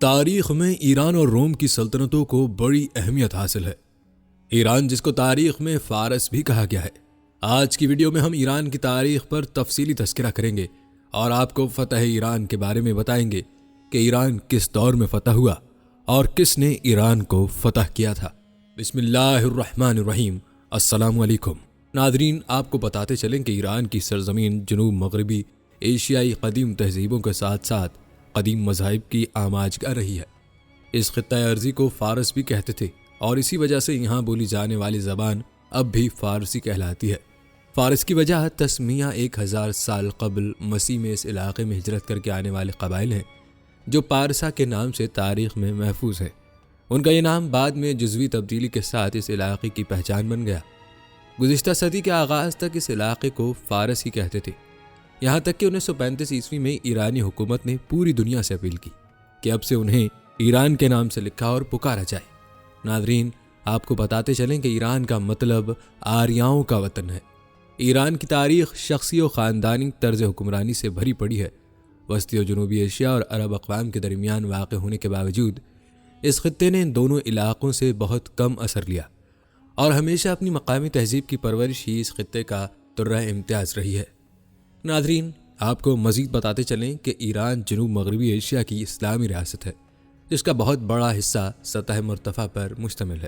تاریخ میں ایران اور روم کی سلطنتوں کو بڑی اہمیت حاصل ہے۔ ایران جس کو تاریخ میں فارس بھی کہا گیا ہے۔ آج کی ویڈیو میں ہم ایران کی تاریخ پر تفصیلی تذکرہ کریں گے اور آپ کو فتح ایران کے بارے میں بتائیں گے کہ ایران کس دور میں فتح ہوا اور کس نے ایران کو فتح کیا تھا۔ بسم اللہ الرحمن الرحیم۔ السلام علیکم ناظرین، آپ کو بتاتے چلیں کہ ایران کی سرزمین جنوب مغربی ایشیائی قدیم تہذیبوں کے ساتھ ساتھ قدیم مذاہب کی آماجگاہ رہی ہے۔ اس خطہ ارضی کو فارس بھی کہتے تھے اور اسی وجہ سے یہاں بولی جانے والی زبان اب بھی فارسی کہلاتی ہے۔ فارس کی وجہ تسمیہ 1000 سال قبل مسیح میں اس علاقے میں ہجرت کر کے آنے والے قبائل ہیں جو پارسا کے نام سے تاریخ میں محفوظ ہیں۔ ان کا یہ نام بعد میں جزوی تبدیلی کے ساتھ اس علاقے کی پہچان بن گیا۔ گزشتہ صدی کے آغاز تک اس علاقے کو فارس ہی کہتے تھے، یہاں تک کہ 1935 عیسوی میں ایرانی حکومت نے پوری دنیا سے اپیل کی کہ اب سے انہیں ایران کے نام سے لکھا اور پکارا جائے۔ ناظرین، آپ کو بتاتے چلیں کہ ایران کا مطلب آریاؤں کا وطن ہے۔ ایران کی تاریخ شخصی و خاندانی طرز حکمرانی سے بھری پڑی ہے۔ وسطی و جنوبی ایشیا اور عرب اقوام کے درمیان واقع ہونے کے باوجود اس خطے نے ان دونوں علاقوں سے بہت کم اثر لیا اور ہمیشہ اپنی مقامی تہذیب کی پرورش ہی اس خطے کا درہ امتیاز رہی ہے۔ ناظرین، آپ کو مزید بتاتے چلیں کہ ایران جنوب مغربی ایشیا کی اسلامی ریاست ہے جس کا بہت بڑا حصہ سطح مرتفع پر مشتمل ہے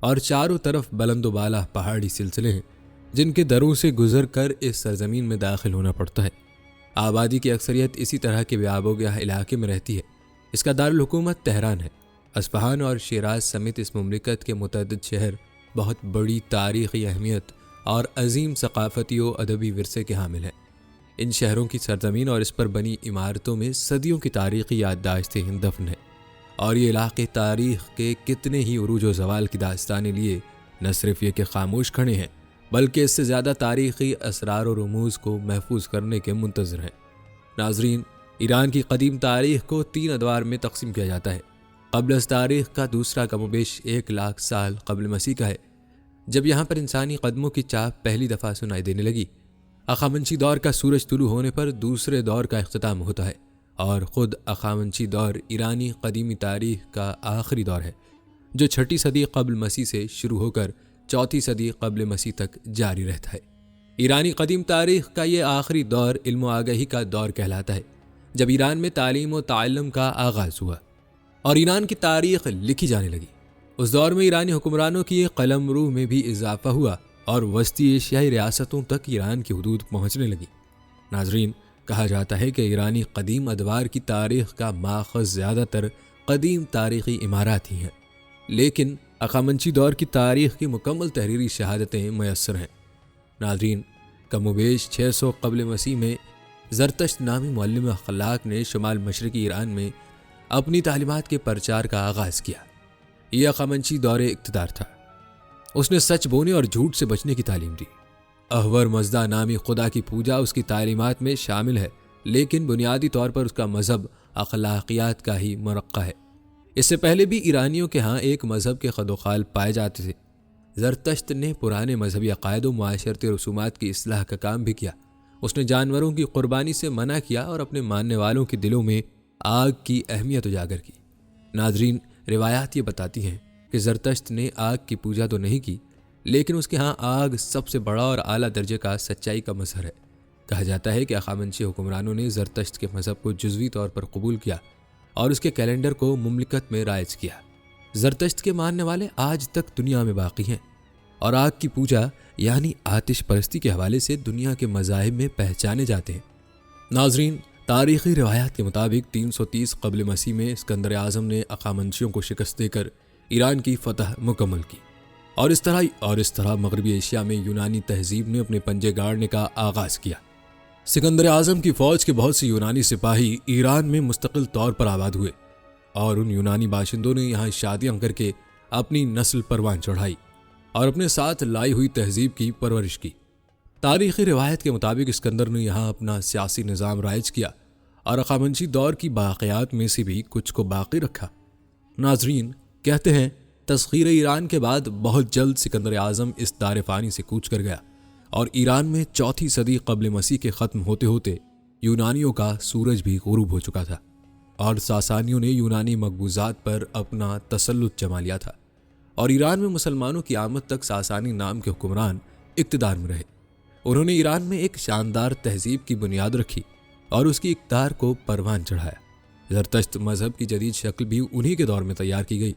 اور چاروں طرف بلند و بالا پہاڑی سلسلے ہیں جن کے دروں سے گزر کر اس سرزمین میں داخل ہونا پڑتا ہے۔ آبادی کی اکثریت اسی طرح کے آب و گیا علاقے میں رہتی ہے۔ اس کا دارالحکومت تہران ہے۔ اصفہان اور شیراز سمیت اس مملکت کے متعدد شہر بہت بڑی تاریخی اہمیت اور عظیم ثقافتی و ادبی ورثے کے حامل ہیں۔ ان شہروں کی سرزمین اور اس پر بنی عمارتوں میں صدیوں کی تاریخی یادداشتیں دفن ہیں اور یہ علاقے تاریخ کے کتنے ہی عروج و زوال کی داستانیں لیے نہ صرف یہ کہ خاموش کھڑے ہیں بلکہ اس سے زیادہ تاریخی اسرار و رموز کو محفوظ کرنے کے منتظر ہیں۔ ناظرین، ایران کی قدیم تاریخ کو 3 ادوار میں تقسیم کیا جاتا ہے۔ قبل از تاریخ کا دوسرا کم و بیش 1,00,000 سال قبل مسیح کا ہے، جب یہاں پر انسانی قدموں کی چاپ پہلی دفعہ سنائی دینے لگی۔ اخامنشی دور کا سورج طلوع ہونے پر دوسرے دور کا اختتام ہوتا ہے اور خود اخامنشی دور ایرانی قدیمی تاریخ کا آخری دور ہے جو 6 صدی قبل مسیح سے شروع ہو کر 4 صدی قبل مسیح تک جاری رہتا ہے۔ ایرانی قدیم تاریخ کا یہ آخری دور علم و آگہی کا دور کہلاتا ہے، جب ایران میں تعلیم و تعلم کا آغاز ہوا اور ایران کی تاریخ لکھی جانے لگی۔ اس دور میں ایرانی حکمرانوں کی قلمرو میں بھی اضافہ ہوا اور وسطی ایشیائی ریاستوں تک ایران کی حدود پہنچنے لگی۔ ناظرین، کہا جاتا ہے کہ ایرانی قدیم ادوار کی تاریخ کا ماخذ زیادہ تر قدیم تاریخی عمارات ہی ہیں، لیکن اخامنشی دور کی تاریخ کی مکمل تحریری شہادتیں میسر ہیں۔ ناظرین، کم و بیش 600 قبل مسیح میں زرتشت نامی معلم اخلاق نے شمال مشرقی ایران میں اپنی تعلیمات کے پرچار کا آغاز کیا۔ یہ اخامنشی دور اقتدار تھا۔ اس نے سچ بولنے اور جھوٹ سے بچنے کی تعلیم دی۔ احور مزدہ نامی خدا کی پوجا اس کی تعلیمات میں شامل ہے، لیکن بنیادی طور پر اس کا مذہب اخلاقیات کا ہی مرقع ہے۔ اس سے پہلے بھی ایرانیوں کے ہاں ایک مذہب کے خد و خال پائے جاتے تھے۔ زرتشت نے پرانے مذہبی عقائد و معاشرتی رسومات کی اصلاح کا کام بھی کیا۔ اس نے جانوروں کی قربانی سے منع کیا اور اپنے ماننے والوں کے دلوں میں آگ کی اہمیت اجاگر کی۔ ناظرین، روایات یہ بتاتی ہیں کہ زرتشت نے آگ کی پوجا تو نہیں کی، لیکن اس کے ہاں آگ سب سے بڑا اور اعلیٰ درجے کا سچائی کا مظہر ہے۔ کہا جاتا ہے کہ اخامنشی حکمرانوں نے زرتشت کے مذہب کو جزوی طور پر قبول کیا اور اس کے کیلنڈر کو مملکت میں رائج کیا۔ زرتشت کے ماننے والے آج تک دنیا میں باقی ہیں اور آگ کی پوجا یعنی آتش پرستی کے حوالے سے دنیا کے مذاہب میں پہچانے جاتے ہیں۔ ناظرین، تاریخی روایات کے مطابق 330 قبل مسیح میں اسکندر اعظم نے اخامنشیوں کو شکست دے کر ایران کی فتح مکمل کی اور اس طرح مغربی ایشیا میں یونانی تہذیب نے اپنے پنجے گاڑنے کا آغاز کیا۔ سکندر اعظم کی فوج کے بہت سے یونانی سپاہی ایران میں مستقل طور پر آباد ہوئے اور ان یونانی باشندوں نے یہاں شادیاں کر کے اپنی نسل پروان چڑھائی اور اپنے ساتھ لائی ہوئی تہذیب کی پرورش کی۔ تاریخی روایت کے مطابق اسکندر نے یہاں اپنا سیاسی نظام رائج کیا اور اخامنشی دور کی باقیات میں سے بھی کچھ کو باقی رکھا۔ ناظرین، کہتے ہیں تسخیر ایران کے بعد بہت جلد سکندر اعظم اس دار فانی سے کوچ کر گیا اور ایران میں 4 صدی قبل مسیح کے ختم ہوتے ہوتے یونانیوں کا سورج بھی غروب ہو چکا تھا اور ساسانیوں نے یونانی مقبوضات پر اپنا تسلط جما لیا تھا، اور ایران میں مسلمانوں کی آمد تک ساسانی نام کے حکمران اقتدار میں رہے۔ انہوں نے ایران میں ایک شاندار تہذیب کی بنیاد رکھی اور اس کی اقتدار کو پروان چڑھایا۔ زرتشت مذہب کی جدید شکل بھی انہی کے دور میں تیار کی گئی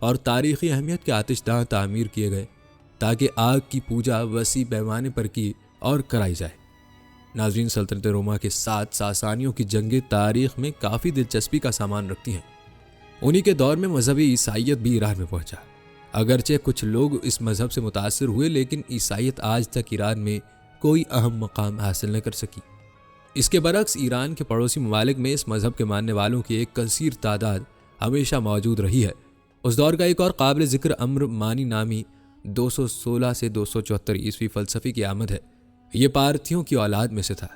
اور تاریخی اہمیت کے آتش داں تعمیر کیے گئے تاکہ آگ کی پوجا وسیع پیمانے پر کی اور کرائی جائے۔ ناظرین، سلطنت روما کے ساتھ ساسانیوں کی جنگیں تاریخ میں کافی دلچسپی کا سامان رکھتی ہیں۔ انہی کے دور میں مذہبی عیسائیت بھی ایران میں پہنچا۔ اگرچہ کچھ لوگ اس مذہب سے متاثر ہوئے، لیکن عیسائیت آج تک ایران میں کوئی اہم مقام حاصل نہ کر سکی۔ اس کے برعکس ایران کے پڑوسی ممالک میں اس مذہب کے ماننے والوں کی ایک کثیر تعداد ہمیشہ موجود رہی ہے۔ اس دور کا ایک اور قابل ذکر امر مانی نامی 216 سے 274 عیسوی فلسفی کی آمد ہے۔ یہ پارتھیوں کی اولاد میں سے تھا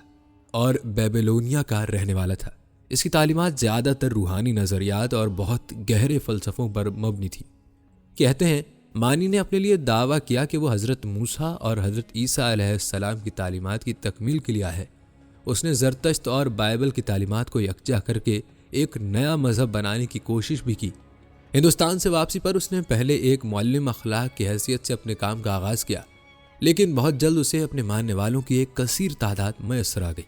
اور بیبلونیا کا رہنے والا تھا۔ اس کی تعلیمات زیادہ تر روحانی نظریات اور بہت گہرے فلسفوں پر مبنی تھی۔ کہتے ہیں مانی نے اپنے لیے دعویٰ کیا کہ وہ حضرت موسیٰ اور حضرت عیسیٰ علیہ السلام کی تعلیمات کی تکمیل کے لیے ہے۔ اس نے زرتشت اور بائبل کی تعلیمات کو یکجا کر کے ایک نیا مذہب بنانے کی کوشش بھی کی۔ ہندوستان سے واپسی پر اس نے پہلے ایک معلم اخلاق کی حیثیت سے اپنے کام کا آغاز کیا، لیکن بہت جلد اسے اپنے ماننے والوں کی ایک کثیر تعداد میسر آ گئی،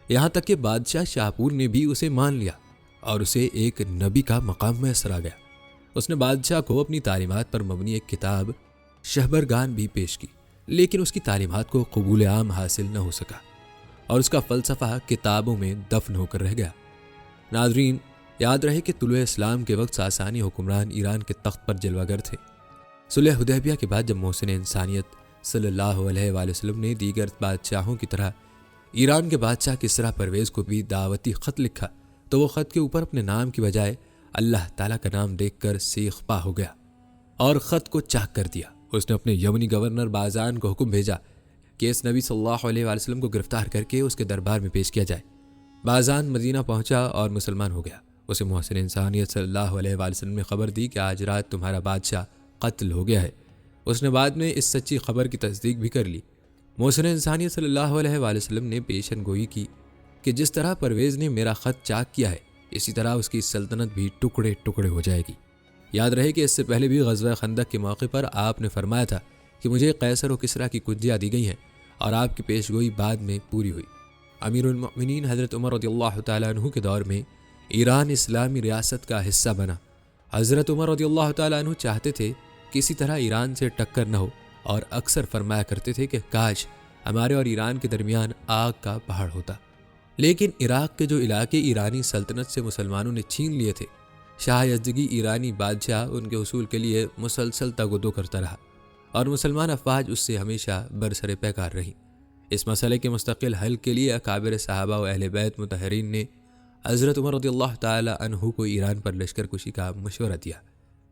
یہاں تک کہ بادشاہ شاپور نے بھی اسے مان لیا اور اسے ایک نبی کا مقام میسر آ گیا۔ اس نے بادشاہ کو اپنی تعلیمات پر مبنی ایک کتاب شہبرگان بھی پیش کی، لیکن اس کی تعلیمات کو قبول عام حاصل نہ ہو سکا اور اس کا فلسفہ کتابوں میں دفن ہو کر رہ گیا۔ ناظرین، یاد رہے کہ طلوع اسلام کے وقت ساسانی حکمران ایران کے تخت پر جلوہ گر تھے۔ صلح حدیبیہ کے بعد جب محسن انسانیت صلی اللہ علیہ وآلہ وسلم نے دیگر بادشاہوں کی طرح ایران کے بادشاہ کسریٰ پرویز کو بھی دعوتی خط لکھا تو وہ خط کے اوپر اپنے نام کی بجائے اللہ تعالیٰ کا نام دیکھ کر سیخ پا ہو گیا اور خط کو چاک کر دیا۔ اس نے اپنے یمنی گورنر بازان کو حکم بھیجا کہ اس نبی صلی اللہ علیہ وآلہ وسلم کو گرفتار کر کے اس کے دربار میں پیش کیا جائے۔ بازان مدینہ پہنچا اور مسلمان ہو گیا۔ اسے محسن انسانیت صلی اللہ علیہ وآلہ وسلم نے خبر دی کہ آج رات تمہارا بادشاہ قتل ہو گیا ہے۔ اس نے بعد میں اس سچی خبر کی تصدیق بھی کر لی۔ محسن انسانیت صلی اللہ علیہ وآلہ وسلم نے پیشن گوئی کی کہ جس طرح پرویز نے میرا خط چاک کیا ہے، اسی طرح اس کی سلطنت بھی ٹکڑے ٹکڑے ہو جائے گی۔ یاد رہے کہ اس سے پہلے بھی غزوہ خندق کے موقع پر آپ نے فرمایا تھا کہ مجھے قیصر و کسریٰ کی کنجیاں دی گئی ہیں، اور آپ کی پیش گوئی بعد میں پوری ہوئی۔ امیر المؤمنین حضرت عمر رضی اللہ تعالیٰ عنہ کے دور میں ایران اسلامی ریاست کا حصہ بنا۔ حضرت عمر رضی اللہ تعالیٰ عنہ چاہتے تھے کسی طرح ایران سے ٹکر نہ ہو، اور اکثر فرمایا کرتے تھے کہ کاش ہمارے اور ایران کے درمیان آگ کا پہاڑ ہوتا۔ لیکن عراق کے جو علاقے ایرانی سلطنت سے مسلمانوں نے چھین لیے تھے، شاہ یزدگی ایرانی بادشاہ ان کے حصول کے لیے مسلسل تگ و دو کرتا رہا، اور مسلمان افواج اس سے ہمیشہ برسر پیکار رہی۔ اس مسئلے کے مستقل حل کے لیے اکابر صحابہ و اہل بیت مطہرین نے حضرت عمر رضی اللہ تعالی عنہ کو ایران پر لشکر کشی کا مشورہ دیا۔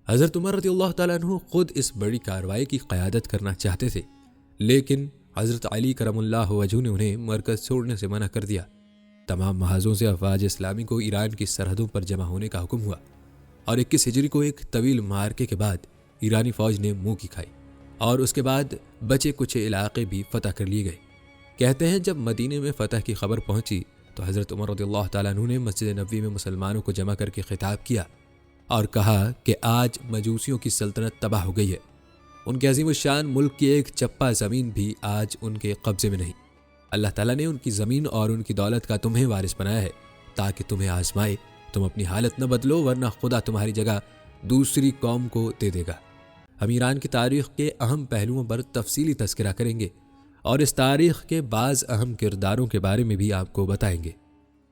حضرت عمر رضی اللہ تعالی عنہ خود اس بڑی کارروائی کی قیادت کرنا چاہتے تھے، لیکن حضرت علی کرم اللہ وجہہ نے انہیں مرکز چھوڑنے سے منع کر دیا۔ تمام محاذوں سے افواج اسلامی کو ایران کی سرحدوں پر جمع ہونے کا حکم ہوا، اور 21 ہجری کو ایک طویل معرکے کے بعد ایرانی فوج نے منہ کی کھائی، اور اس کے بعد بچے کچھ علاقے بھی فتح کر لیے گئے۔ کہتے ہیں جب مدینے میں فتح کی خبر پہنچی تو حضرت عمر رضی اللہ تعالیٰ عنہ نے مسجد نبوی میں مسلمانوں کو جمع کر کے خطاب کیا اور کہا کہ آج مجوسیوں کی سلطنت تباہ ہو گئی ہے۔ ان کے عظیم الشان ملک کی ایک چپا زمین بھی آج ان کے قبضے میں نہیں۔ اللہ تعالیٰ نے ان کی زمین اور ان کی دولت کا تمہیں وارث بنایا ہے تاکہ تمہیں آزمائے۔ تم اپنی حالت نہ بدلو ورنہ خدا تمہاری جگہ دوسری قوم کو دے دے گا۔ ہم ایران کی تاریخ کے اہم پہلوؤں پر تفصیلی تذکرہ کریں گے اور اس تاریخ کے بعض اہم کرداروں کے بارے میں بھی آپ کو بتائیں گے،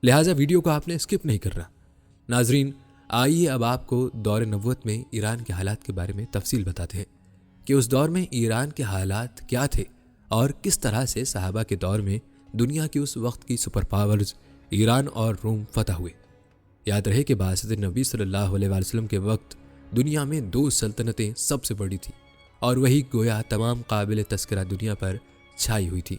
لہٰذا ویڈیو کو آپ نے اسکپ نہیں کرنا۔ ناظرین، آئیے اب آپ کو دور نبوت میں ایران کے حالات کے بارے میں تفصیل بتاتے ہیں کہ اس دور میں ایران کے حالات کیا تھے اور کس طرح سے صحابہ کے دور میں دنیا کی اس وقت کی سپر پاورز ایران اور روم فتح ہوئے۔ یاد رہے کہ بعثت نبی صلی اللہ علیہ وآلہ وسلم کے وقت دنیا میں 2 سلطنتیں سب سے بڑی تھیں، اور وہی گویا تمام قابل تذکرہ دنیا پر چھائی ہوئی تھی۔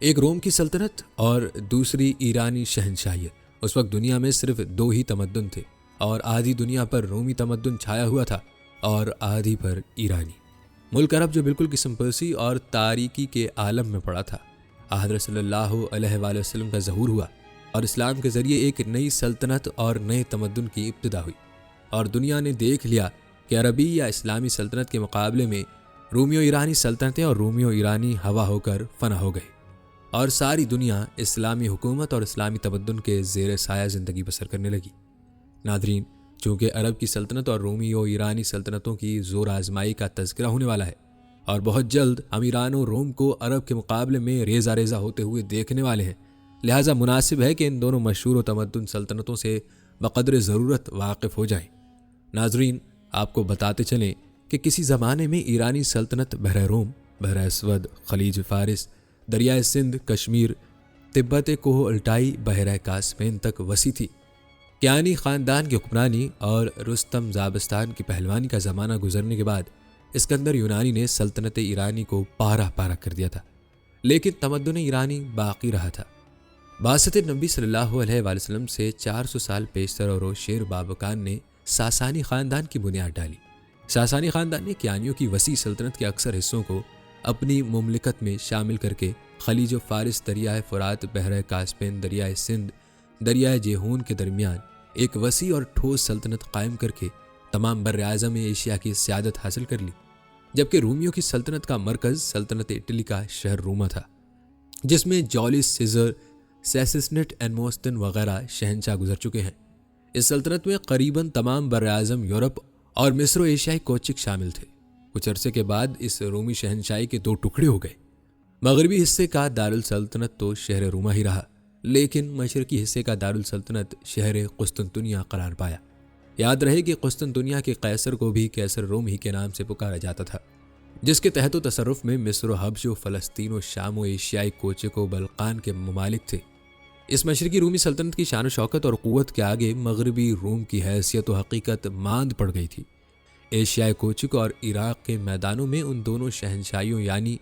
ایک روم کی سلطنت اور دوسری ایرانی شہنشاہیت۔ اس وقت دنیا میں صرف 2 ہی تمدن تھے، اور آدھی دنیا پر رومی تمدن چھایا ہوا تھا اور آدھی پر ایرانی۔ ملک عرب جو بالکل قسم پرسی اور تاریکی کے عالم میں پڑا تھا، حضرت صلی اللہ علیہ وآلہ وسلم کا ظہور ہوا اور اسلام کے ذریعے ایک نئی سلطنت اور نئے تمدن کی ابتدا ہوئی، اور دنیا نے دیکھ لیا کہ عربی یا اسلامی سلطنت کے مقابلے میں رومیو ایرانی سلطنتیں اور رومیو ایرانی ہوا ہو کر فنا ہو گئے، اور ساری دنیا اسلامی حکومت اور اسلامی تمدن کے زیر سایہ زندگی بسر کرنے لگی۔ ناظرین، چونکہ عرب کی سلطنت اور رومیو ایرانی سلطنتوں کی زور آزمائی کا تذکرہ ہونے والا ہے، اور بہت جلد ہم ایران و روم کو عرب کے مقابلے میں ریزہ ریزہ ہوتے ہوئے دیکھنے والے ہیں، لہٰذا مناسب ہے کہ ان دونوں مشہور و تمدن سلطنتوں سے بقدر ضرورت واقف ہو جائیں۔ ناظرین، آپ کو بتاتے چلیں کہ کسی زمانے میں ایرانی سلطنت بحر روم، بحر اسود، خلیج فارس، دریائے سندھ، کشمیر، تبت کوہ الٹائی، بحیرہ کاسپین تک وسیع تھی۔ کیانی خاندان کی حکمرانی اور رستم زابستان کی پہلوانی کا زمانہ گزرنے کے بعد اسکندر یونانی نے سلطنت ایرانی کو پارہ پارہ کر دیا تھا، لیکن تمدن ایرانی باقی رہا تھا۔ بعثت نبی صلی اللہ علیہ وآلہ وسلم سے 400 سال پیشتر اور شیر بابکان نے ساسانی خاندان کی بنیاد ڈالی۔ ساسانی خاندان نے کیانیوں کی وسیع سلطنت کے اکثر حصوں کو اپنی مملکت میں شامل کر کے خلیج و فارس، دریائے فرات، بحیرہ کاسپین، دریائے سندھ، دریائے جیہون کے درمیان ایک وسیع اور ٹھوس سلطنت قائم کر کے تمام بر اعظم ایشیا کی سیادت حاصل کر لی، جبکہ رومیوں کی سلطنت کا مرکز سلطنت اٹلی کا شہر روما تھا، جس میں جولیس سیزر، سیسسنٹ، اینموستن وغیرہ شہنشاہ گزر چکے ہیں۔ اس سلطنت میں قریباً تمام بر اعظم یورپ اور مصر و ایشیائی کوچک شامل تھے۔ کچھ عرصے کے بعد اس رومی شہنشاہی کے دو ٹکڑے ہو گئے۔ مغربی حصے کا دارالسلطنت تو شہر روما ہی رہا، لیکن مشرقی حصے کا دارالسلطنت شہر قسطنطنیہ قرار پایا۔ یاد رہے کہ قسطنطنیہ کے قیصر کو بھی قیصر روم ہی کے نام سے پکارا جاتا تھا، جس کے تحت و تصرف میں مصر و حبش و فلسطین و شام و ایشیائی کوچک و بلقان کے ممالک تھے۔ اس مشرقی رومی سلطنت کی شان و شوکت اور قوت کے آگے مغربی روم کی حیثیت و حقیقت ماند پڑ گئی تھی۔ ایشیائی کوچک اور عراق کے میدانوں میں ان دونوں شہنشاہیوں یعنی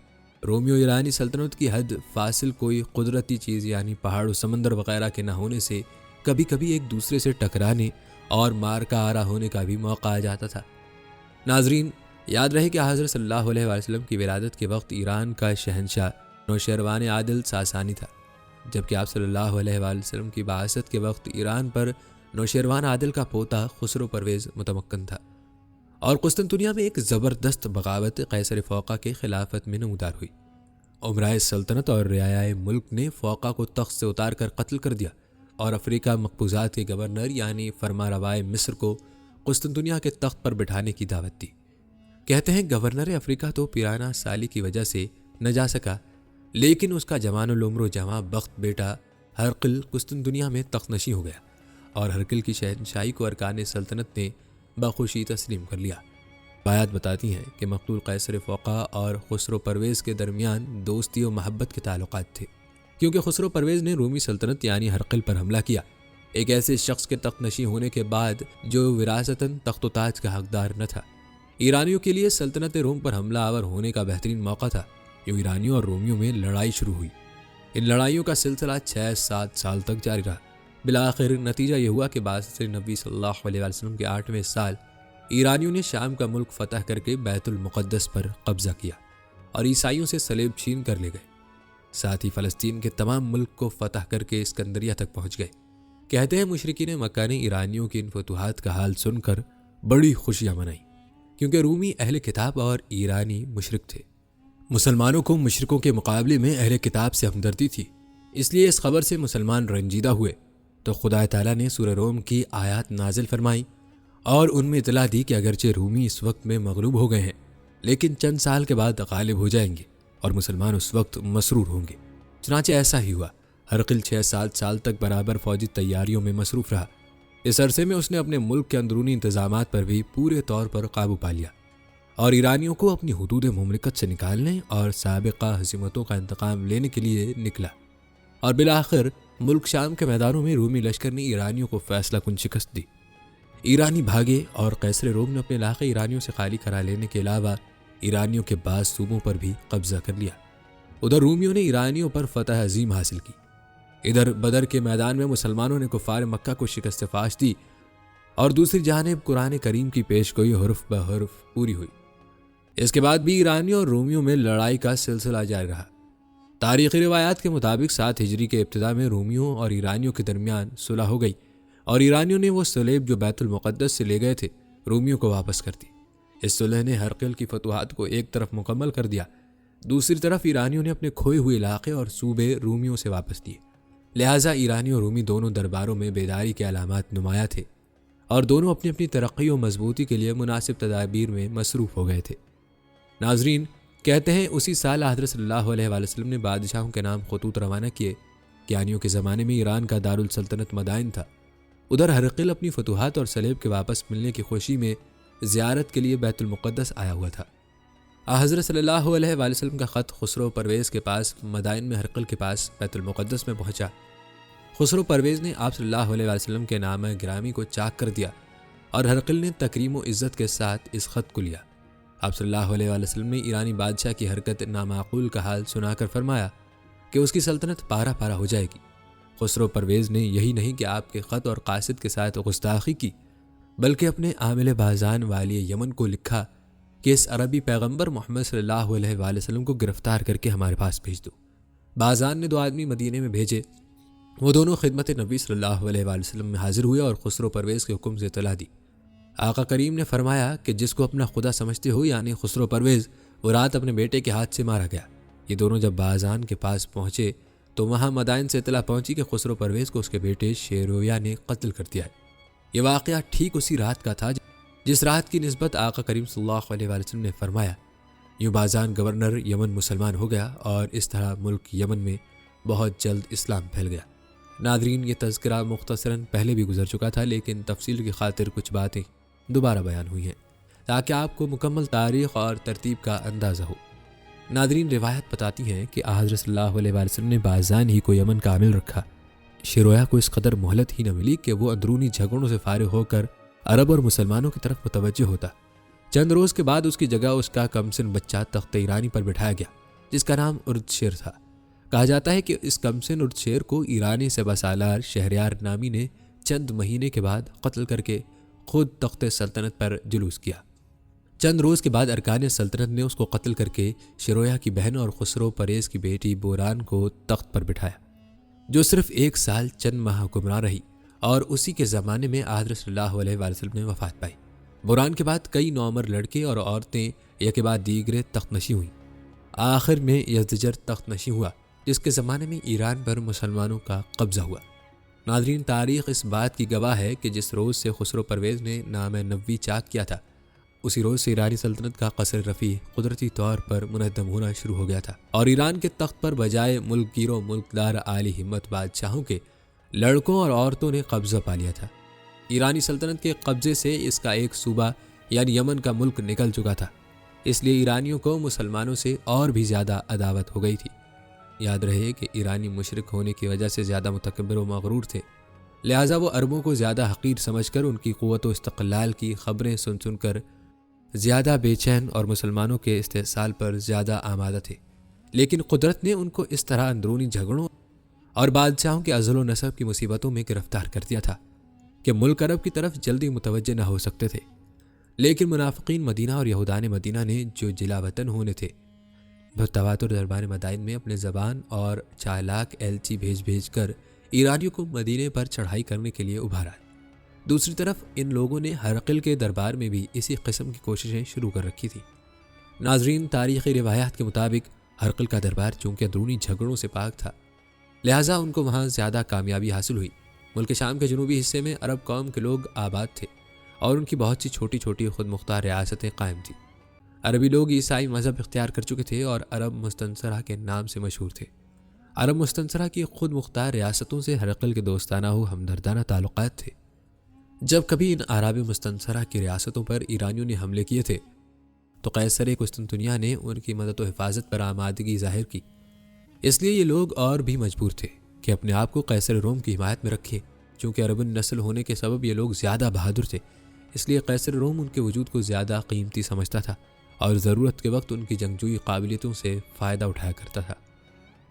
رومیو ایرانی سلطنت کی حد فاصل کوئی قدرتی چیز یعنی پہاڑ و سمندر وغیرہ کے نہ ہونے سے کبھی کبھی ایک دوسرے سے ٹکرانے اور مار کا آرا ہونے کا بھی موقع آ جاتا تھا۔ ناظرین، یاد رہے کہ حضرت صلی اللہ علیہ وسلم کی ولادت کے وقت ایران کا شہنشاہ نوشیروان عادل ساسانی تھا، جبکہ آپ صلی اللہ علیہ وآلہ وسلم کی بعثت کے وقت ایران پر نوشیروان عادل کا پوتا خسرو پرویز متمکن تھا، اور قسطنطنیہ میں ایک زبردست بغاوت قیصر فوقا کے خلافت میں نمودار ہوئی۔ امرائے سلطنت اور رعایائے ملک نے فوقا کو تخت سے اتار کر قتل کر دیا، اور افریقہ مقبوضات کے گورنر یعنی فرما روائے مصر کو قسطنطنیہ کے تخت پر بٹھانے کی دعوت دی۔ کہتے ہیں گورنر افریقہ تو پیرانہ سالی کی وجہ سے نہ جا سکا، لیکن اس کا جوان العمر و جواں بخت بیٹا ہرقل قسطنطنیہ میں تخت نشین ہو گیا، اور ہرقل کی شہنشاہی کو ارکان سلطنت نے بخوشی تسلیم کر لیا۔ روایات بتاتی ہیں کہ مقتول قیصر فوقا اور خسرو پرویز کے درمیان دوستی و محبت کے تعلقات تھے، کیونکہ خسرو پرویز نے رومی سلطنت یعنی ہرقل پر حملہ کیا، ایک ایسے شخص کے تخت نشین ہونے کے بعد جو وراثتاً تخت و تاج کا حقدار نہ تھا۔ ایرانیوں کے لیے سلطنت روم پر حملہ آور ہونے کا بہترین موقع تھا، جو ایرانیوں اور رومیوں میں لڑائی شروع ہوئی۔ ان لڑائیوں کا سلسلہ 6-7 سال تک جاری رہا۔ بالآخر نتیجہ یہ ہوا کہ بعثت نبی صلی اللہ علیہ وسلم کے 8ویں سال ایرانیوں نے شام کا ملک فتح کر کے بیت المقدس پر قبضہ کیا اور عیسائیوں سے صلیب چھین کر لے گئے۔ ساتھ ہی فلسطین کے تمام ملک کو فتح کر کے اسکندریہ تک پہنچ گئے۔ کہتے ہیں مشرکین مکہ نے ایرانیوں کی ان فتوحات کا حال سن کر بڑی خوشیاں منائیں، کیونکہ رومی اہل کتاب اور ایرانی مشرک تھے۔ مسلمانوں کو مشرکوں کے مقابلے میں اہل کتاب سے ہمدردی تھی، اس لیے اس خبر سے مسلمان رنجیدہ ہوئے تو خدا تعالیٰ نے سورہ روم کی آیات نازل فرمائیں اور ان میں اطلاع دی کہ اگرچہ رومی اس وقت میں مغلوب ہو گئے ہیں، لیکن چند سال کے بعد غالب ہو جائیں گے اور مسلمان اس وقت مسرور ہوں گے۔ چنانچہ ایسا ہی ہوا۔ ہرقل 6-7 سال تک برابر فوجی تیاریوں میں مصروف رہا۔ اس عرصے میں اس نے اپنے ملک کے اندرونی انتظامات پر بھی پورے طور پر قابو پا لیا اور ایرانیوں کو اپنی حدود مملکت سے نکالنے اور سابقہ ہزیمتوں کا انتقام لینے کے لیے نکلا، اور بالآخر ملک شام کے میدانوں میں رومی لشکر نے ایرانیوں کو فیصلہ کن شکست دی۔ ایرانی بھاگے اور قیصر روم نے اپنے علاقے ایرانیوں سے خالی کرا لینے کے علاوہ ایرانیوں کے بعض صوبوں پر بھی قبضہ کر لیا۔ ادھر رومیوں نے ایرانیوں پر فتح عظیم حاصل کی، ادھر بدر کے میدان میں مسلمانوں نے کفار مکہ کو شکست فاش دی، اور دوسری جانب قرآن کریم کی پیشگوئی حرف بحرف پوری ہوئی۔ اس کے بعد بھی ایرانیوں اور رومیوں میں لڑائی کا سلسلہ جاری رہا۔ تاریخی روایات کے مطابق 7 ہجری کے ابتدا میں رومیوں اور ایرانیوں کے درمیان صلح ہو گئی اور ایرانیوں نے وہ سلیب جو بیت المقدس سے لے گئے تھے رومیوں کو واپس کر دی۔ اس صلح نے ہرقل کی فتوحات کو ایک طرف مکمل کر دیا، دوسری طرف ایرانیوں نے اپنے کھوئے ہوئے علاقے اور صوبے رومیوں سے واپس لیے۔ لہٰذا ایرانی اور رومی دونوں درباروں میں بیداری کے علامات نمایاں تھے اور دونوں اپنی اپنی ترقی و مضبوطی کے لیے مناسب تدابیر میں مصروف ہو گئے تھے۔ ناظرین، کہتے ہیں اسی سال حضرت صلی اللہ علیہ وآلہ وسلم نے بادشاہوں کے نام خطوط روانہ کیے۔ کیانیوں کے زمانے میں ایران کا دارالسلطنت مدائن تھا۔ ادھر ہرقل اپنی فتوحات اور سلیب کے واپس ملنے کی خوشی میں زیارت کے لیے بیت المقدس آیا ہوا تھا۔ حضرت صلی اللہ علیہ وآلہ وسلم کا خط خسرو پرویز کے پاس مدائن میں ہرقل کے پاس بیت المقدس میں پہنچا۔ خسرو پرویز نے آپ صلی اللہ علیہ وآلہ وسلم کے نام گرامی کو چاک کر دیا اور ہرقل نے تکریم و عزت کے ساتھ اس خط کو لیا۔ آپ صلی اللہ علیہ وآلہ وسلم نے ایرانی بادشاہ کی حرکت نامعقول کا حال سنا کر فرمایا کہ اس کی سلطنت پارا پارا ہو جائے گی۔ خسرو پرویز نے یہی نہیں کہ آپ کے خط اور قاصد کے ساتھ گستاخی کی، بلکہ اپنے عامل بازان والی یمن کو لکھا کہ اس عربی پیغمبر محمد صلی اللہ علیہ وآلہ وسلم کو گرفتار کر کے ہمارے پاس بھیج دو۔ بازان نے 2 آدمی مدینے میں بھیجے۔ وہ دونوں خدمت نبی صلی اللہ علیہ وآلہ وسلم میں حاضر ہوئے اور خسرو پرویز کے حکم سے اطلاع دی۔ آقا کریم نے فرمایا کہ جس کو اپنا خدا سمجھتے ہو یعنی خسرو پرویز، وہ رات اپنے بیٹے کے ہاتھ سے مارا گیا۔ یہ دونوں جب بازان کے پاس پہنچے تو وہاں مدائن سے اطلاع پہنچی کہ خسرو پرویز کو اس کے بیٹے شیرویہ نے قتل کر دیا ہے۔ یہ واقعہ ٹھیک اسی رات کا تھا جس رات کی نسبت آقا کریم صلی اللہ علیہ وآلہ وسلم نے فرمایا۔ یوں بازان گورنر یمن مسلمان ہو گیا اور اس طرح ملک یمن میں بہت جلد اسلام پھیل گیا۔ ناظرین، یہ تذکرہ مختصراً پہلے بھی گزر چکا تھا، لیکن تفصیل کی خاطر کچھ باتیں دوبارہ بیان ہوئی ہیں تاکہ آپ کو مکمل تاریخ اور ترتیب کا اندازہ ہو۔ ناظرین، روایت بتاتی ہیں کہ حضرت صلی اللہ علیہ وآلہ وسلم نے بازان ہی کو یمن کا عامل رکھا۔ شیرویہ کو اس قدر مہلت ہی نہ ملی کہ وہ اندرونی جھگڑوں سے فارغ ہو کر عرب اور مسلمانوں کی طرف متوجہ ہوتا۔ چند روز کے بعد اس کی جگہ اس کا کمسن بچہ تخت ایرانی پر بٹھایا گیا، جس کا نام اردشیر تھا۔ کہا جاتا ہے کہ اس کمسن اردشیر کو ایرانی سے بسالار شہریار نامی نے چند مہینے کے بعد قتل کر کے خود تخت سلطنت پر جلوس کیا۔ چند روز کے بعد ارکان سلطنت نے اس کو قتل کر کے شیرویہ کی بہن اور خسرو پرویز کی بیٹی بوران کو تخت پر بٹھایا، جو صرف 1 سال چند ماہ حکمران رہی اور اسی کے زمانے میں حضرت صلی اللہ علیہ وآلہ وسلم نے وفات پائی۔ بوران کے بعد کئی نوعمر لڑکے اور عورتیں یک کے بعد دیگرے تخت نشین ہوئیں۔ آخر میں یزدجر تخت نشین ہوا، جس کے زمانے میں ایران پر مسلمانوں کا قبضہ ہوا۔ ناظرین، تاریخ اس بات کی گواہ ہے کہ جس روز سے خسرو پرویز نے نام نبوی چاک کیا تھا، اسی روز سے ایرانی سلطنت کا قصر رفیع قدرتی طور پر منہدم ہونا شروع ہو گیا تھا اور ایران کے تخت پر بجائے ملک گیر و ملکدار عالی ہمت بادشاہوں کے لڑکوں اور عورتوں نے قبضہ پا لیا تھا۔ ایرانی سلطنت کے قبضے سے اس کا ایک صوبہ یعنی یمن کا ملک نکل چکا تھا، اس لیے ایرانیوں کو مسلمانوں سے اور بھی زیادہ عداوت ہو گئی تھی۔ یاد رہے کہ ایرانی مشرک ہونے کی وجہ سے زیادہ متکبر و مغرور تھے، لہٰذا وہ عربوں کو زیادہ حقیر سمجھ کر ان کی قوت و استقلال کی خبریں سن کر زیادہ بے چین اور مسلمانوں کے استحصال پر زیادہ آمادہ تھے۔ لیکن قدرت نے ان کو اس طرح اندرونی جھگڑوں اور بادشاہوں کے عزل و نصب کی مصیبتوں میں گرفتار کر دیا تھا کہ ملک عرب کی طرف جلدی متوجہ نہ ہو سکتے تھے۔ لیکن منافقین مدینہ اور یہودان مدینہ نے جو جلا وطن ہونے تھے، تواتر دربار مدائن میں اپنے زبان اور چالاک ایلچی بھیج کر ایرانیوں کو مدینے پر چڑھائی کرنے کے لیے ابھارا۔ دوسری طرف ان لوگوں نے ہرقل کے دربار میں بھی اسی قسم کی کوششیں شروع کر رکھی تھی۔ ناظرین، تاریخی روایات کے مطابق ہرقل کا دربار چونکہ اندرونی جھگڑوں سے پاک تھا، لہٰذا ان کو وہاں زیادہ کامیابی حاصل ہوئی۔ ملک شام کے جنوبی حصے میں عرب قوم کے لوگ آباد تھے اور ان کی بہت سی چھوٹی چھوٹی خود مختار ریاستیں قائم تھیں۔ عربی لوگ عیسائی مذہب اختیار کر چکے تھے اور عرب مستنصرہ کے نام سے مشہور تھے۔ عرب مستنصرہ کی خود مختار ریاستوں سے ہرقل کے دوستانہ و ہمدردانہ تعلقات تھے۔ جب کبھی ان عرب مستنصرہ کی ریاستوں پر ایرانیوں نے حملے کیے تھے تو قیصر قسطنطنیہ نے ان کی مدد و حفاظت پر آمادگی ظاہر کی۔ اس لیے یہ لوگ اور بھی مجبور تھے کہ اپنے آپ کو قیصر روم کی حمایت میں رکھیں۔ چونکہ عرب نسل ہونے کے سبب یہ لوگ زیادہ بہادر تھے، اس لیے قیصر روم ان کے وجود کو زیادہ قیمتی سمجھتا تھا اور ضرورت کے وقت ان کی جنگجوئی قابلیتوں سے فائدہ اٹھایا کرتا تھا۔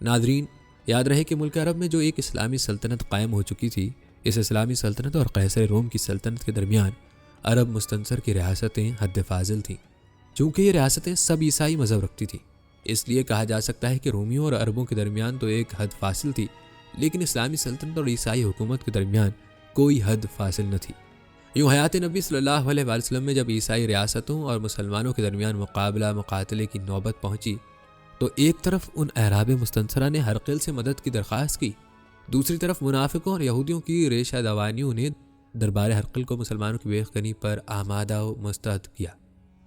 ناظرین، یاد رہے کہ ملک عرب میں جو ایک اسلامی سلطنت قائم ہو چکی تھی، اس اسلامی سلطنت اور قیصر روم کی سلطنت کے درمیان عرب مستنصر کی ریاستیں حد فاضل تھیں۔ چونکہ یہ ریاستیں سب عیسائی مذہب رکھتی تھیں، اس لیے کہا جا سکتا ہے کہ رومیوں اور عربوں کے درمیان تو ایک حد فاصل تھی، لیکن اسلامی سلطنت اور عیسائی حکومت کے درمیان کوئی حد فاصل نہ تھی۔ یوں حیات نبی صلی اللہ علیہ وآلہ وسلم میں جب عیسائی ریاستوں اور مسلمانوں کے درمیان مقاتلے کی نوبت پہنچی تو ایک طرف ان اعراب مستنصرہ نے ہرقل سے مدد کی درخواست کی، دوسری طرف منافقوں اور یہودیوں کی ریشہ دوانیوں نے دربار ہرقل کو مسلمانوں کی بےغنی پر آمادہ و مستعد کیا۔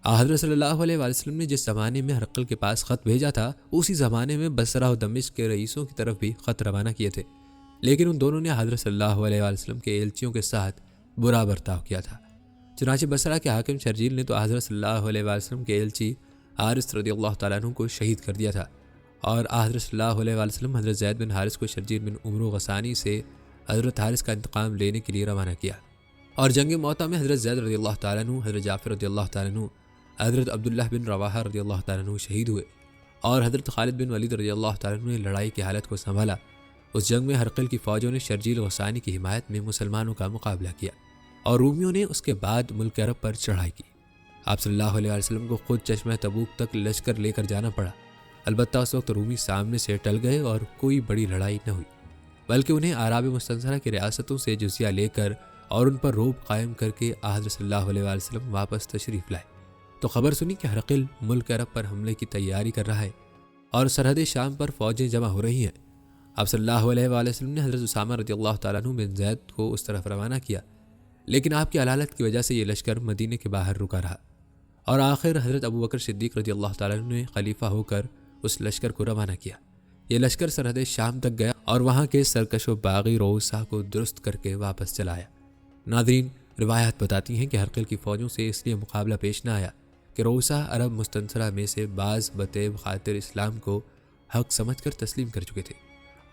حضرت صلی اللہ علیہ وآلہ وسلم نے جس زمانے میں ہرقل کے پاس خط بھیجا تھا، اسی زمانے میں بصرہ و دمشق کے رئیسوں کی طرف بھی خط روانہ کیے تھے، لیکن ان دونوں نے حضرت صلی اللہ علیہ وآلہ وسلم کے ایلچیوں کے ساتھ برا برتاؤ کیا تھا۔ چنانچہ بصرہ کے حاکم شرجیل نے تو حضرت صلی اللہ علیہ وآلہ وسلم کے ایلچی حارث رضی اللہ تعالیٰ عنہ کو شہید کر دیا تھا، اور حضرت صلی اللہ علیہ وآلہ وسلم حضرت زید بن حارث کو شرجیل بن عمرو غسانی سے حضرت حارث کا انتقام لینے کے لیے روانہ کیا، اور جنگ معطا میں حضرت زید رضی اللہ تعالیٰ عنہ، حضرت جعفر رضی اللہ تعالیٰ عنہ، حضرت عبداللہ بن رواحہ رضی اللہ تعالیٰ عنہ شہید ہوئے، اور حضرت خالد بن ولید رضی اللہ تعالیٰ عنہ نے لڑائی کی حالت کو سنبھالا۔ اس جنگ میں ہرقل کی فوجوں نے شرجیل غسانی کی حمایت میں مسلمانوں کا مقابلہ کیا، اور رومیوں نے اس کے بعد ملک عرب پر چڑھائی کی۔ آپ صلی اللہ علیہ وسلم کو خود چشمہ تبوک تک لشکر لے کر جانا پڑا، البتہ اس وقت رومی سامنے سے ٹل گئے اور کوئی بڑی لڑائی نہ ہوئی، بلکہ انہیں اعراب مستنصرہ کی ریاستوں سے جزیہ لے کر اور ان پر روب قائم کر کے حضرت صلی اللہ علیہ وآلہ وسلم واپس تشریف لائے تو خبر سنی کہ ہرقل ملک عرب پر حملے کی تیاری کر رہا ہے اور سرحد شام پر فوجیں جمع ہو رہی ہیں۔ آپ صلی اللہ علیہ وآلہ وسلم نے حضرت اسامہ رضی اللہ تعالیٰ عنہ بن زید کو اس طرف روانہ کیا، لیکن آپ کی علالت کی وجہ سے یہ لشکر مدینے کے باہر رکا رہا، اور آخر حضرت ابو بکر صدیق رضی اللہ تعالیٰ عنہ نے خلیفہ ہو کر اس لشکر کو روانہ کیا۔ یہ لشکر سرحد شام تک گیا اور وہاں کے سرکش و باغی روسا کو درست کر کے واپس چلا آیا۔ ناظرین، روایات بتاتی ہیں کہ ہرقل کی فوجوں سے اس لیے مقابلہ پیش نہ آیا کہ روسا عرب مستنصرہ میں سے بعض بطیب خاطر اسلام کو حق سمجھ کر تسلیم کر چکے تھے،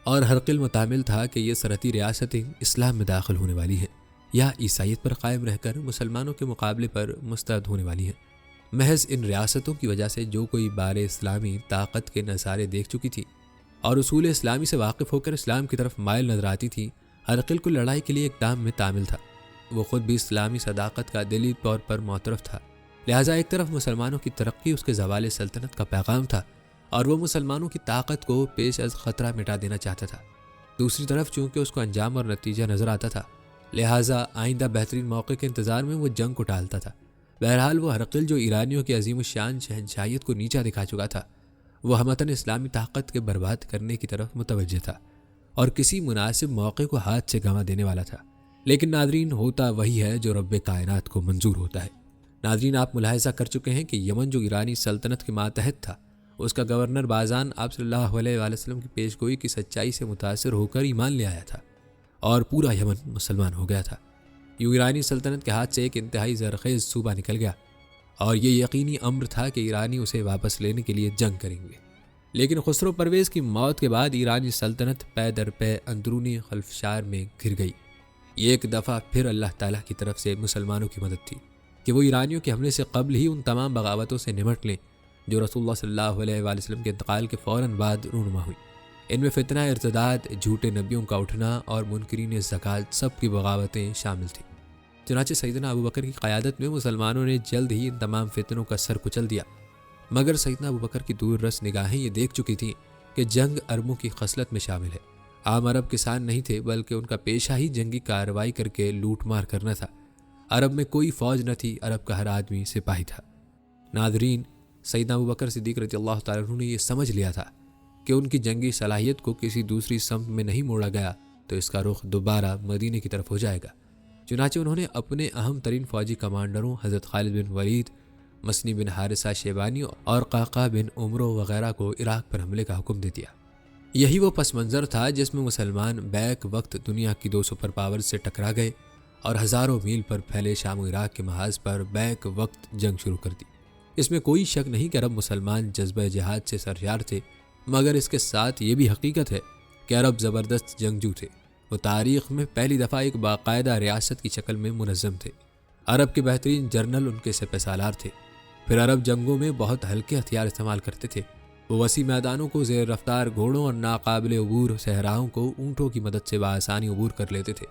اور ہرقل متعامل تھا کہ یہ سرحدی ریاستیں اسلام میں داخل ہونے والی ہیں یا عیسائیت پر قائم رہ کر مسلمانوں کے مقابلے پر مستعد ہونے والی ہیں۔ محض ان ریاستوں کی وجہ سے جو کوئی بار اسلامی طاقت کے نظارے دیکھ چکی تھی اور اصول اسلامی سے واقف ہو کر اسلام کی طرف مائل نظر آتی تھی، ہرقل کو لڑائی کے لیے اقدام میں تعامل تھا۔ وہ خود بھی اسلامی صداقت کا دلی طور پر معترف تھا، لہٰذا ایک طرف مسلمانوں کی ترقی اس کے زوال سلطنت کا پیغام تھا اور وہ مسلمانوں کی طاقت کو پیش از خطرہ مٹا دینا چاہتا تھا، دوسری طرف چونکہ اس کو انجام اور نتیجہ نظر آتا تھا، لہٰذا آئندہ بہترین موقع کے انتظار میں وہ جنگ کو ٹالتا تھا۔ بہرحال وہ ہرقل جو ایرانیوں کی عظیم الشان شہنشاہیت کو نیچا دکھا چکا تھا، وہ ہمتاً اسلامی طاقت کے برباد کرنے کی طرف متوجہ تھا اور کسی مناسب موقع کو ہاتھ سے گنوا دینے والا تھا۔ لیکن ناظرین، ہوتا وہی ہے جو رب کائنات کو منظور ہوتا ہے۔ ناظرین، آپ ملاحظہ کر چکے ہیں کہ یمن جو ایرانی سلطنت کے ماتحت تھا، اس کا گورنر بازان آپ صلی اللہ علیہ وآلہ وسلم کی پیشگوئی کی سچائی سے متاثر ہو کر ایمان لے آیا تھا اور پورا یمن مسلمان ہو گیا تھا۔ یوں ایرانی سلطنت کے ہاتھ سے ایک انتہائی زرخیز صوبہ نکل گیا اور یہ یقینی امر تھا کہ ایرانی اسے واپس لینے کے لیے جنگ کریں گے۔ لیکن خسرو پرویز کی موت کے بعد ایرانی سلطنت پے در پے اندرونی خلفشار میں گھر گئی۔ یہ ایک دفعہ پھر اللہ تعالیٰ کی طرف سے مسلمانوں کی مدد تھی کہ وہ ایرانیوں کے حملے سے قبل ہی ان تمام بغاوتوں سے نمٹ لیں جو رسول اللہ صلی اللہ علیہ وآلہ وسلم کے انتقال کے فوراً بعد رونما ہوئی۔ ان میں فتنہ ارتداد، جھوٹے نبیوں کا اٹھنا اور منکرین زکوٰۃ سب کی بغاوتیں شامل تھیں۔ چنانچہ سیدنا ابو بکر کی قیادت میں مسلمانوں نے جلد ہی ان تمام فتنوں کا سر کچل دیا، مگر سیدنا ابو بکر کی دور رس نگاہیں یہ دیکھ چکی تھیں کہ جنگ عربوں کی خصلت میں شامل ہے۔ عام عرب کسان نہیں تھے، بلکہ ان کا پیشہ ہی جنگی کارروائی کر کے لوٹ مار کرنا تھا۔ عرب میں کوئی فوج نہ تھی، عرب کا ہر آدمی سپاہی تھا۔ ناظرین، سیدنا ابو بکر صدیق رضی اللہ تعالیٰ عنہ نے یہ سمجھ لیا تھا کہ ان کی جنگی صلاحیت کو کسی دوسری سمت میں نہیں موڑا گیا تو اس کا رخ دوبارہ مدینے کی طرف ہو جائے گا۔ چنانچہ انہوں نے اپنے اہم ترین فوجی کمانڈروں حضرت خالد بن ولید، مسنی بن حارثہ شیبانی اور قعقاع بن عمرو وغیرہ کو عراق پر حملے کا حکم دے دیا۔ یہی وہ پس منظر تھا جس میں مسلمان بیک وقت دنیا کی 2 سپر پاور سے ٹکرا گئے اور ہزاروں میل پر پھیلے شام و عراق کے محاذ پر بیک وقت جنگ شروع کر دی۔ اس میں کوئی شک نہیں کہ عرب مسلمان جذبہ جہاد سے سرشار تھے، مگر اس کے ساتھ یہ بھی حقیقت ہے کہ عرب زبردست جنگجو تھے۔ وہ تاریخ میں پہلی دفعہ ایک باقاعدہ ریاست کی شکل میں منظم تھے۔ عرب کے بہترین جرنل ان کے سپہ سالار تھے۔ پھر عرب جنگوں میں بہت ہلکے ہتھیار استعمال کرتے تھے۔ وہ وسیع میدانوں کو زیر رفتار گھوڑوں اور ناقابل عبور صحراؤں کو اونٹوں کی مدد سے بآسانی عبور کر لیتے تھے۔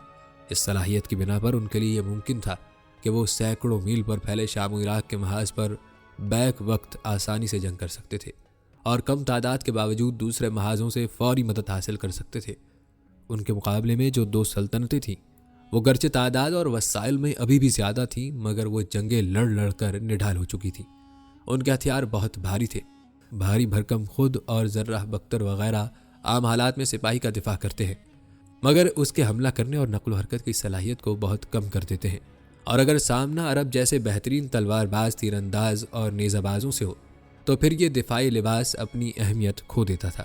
اس صلاحیت کی بنا پر ان کے لیے یہ ممکن تھا کہ وہ سینکڑوں میل پر پھیلے شام و عراق کے محاذ پر بیک وقت آسانی سے جنگ کر سکتے تھے اور کم تعداد کے باوجود دوسرے محاذوں سے فوری مدد حاصل کر سکتے تھے۔ ان کے مقابلے میں جو 2 سلطنتیں تھیں وہ گرچہ تعداد اور وسائل میں ابھی بھی زیادہ تھیں، مگر وہ جنگیں لڑ لڑ کر نڈھال ہو چکی تھیں۔ ان کے ہتھیار بہت بھاری تھے۔ بھاری بھرکم خود اور ذرہ بختر وغیرہ عام حالات میں سپاہی کا دفاع کرتے ہیں، مگر اس کے حملہ کرنے اور نقل و حرکت کی صلاحیت کو بہت کم کر دیتے ہیں۔ اور اگر سامنا عرب جیسے بہترین تلوار باز، تیر انداز اور نیزہ بازوں سے ہو تو پھر یہ دفاعی لباس اپنی اہمیت کھو دیتا تھا،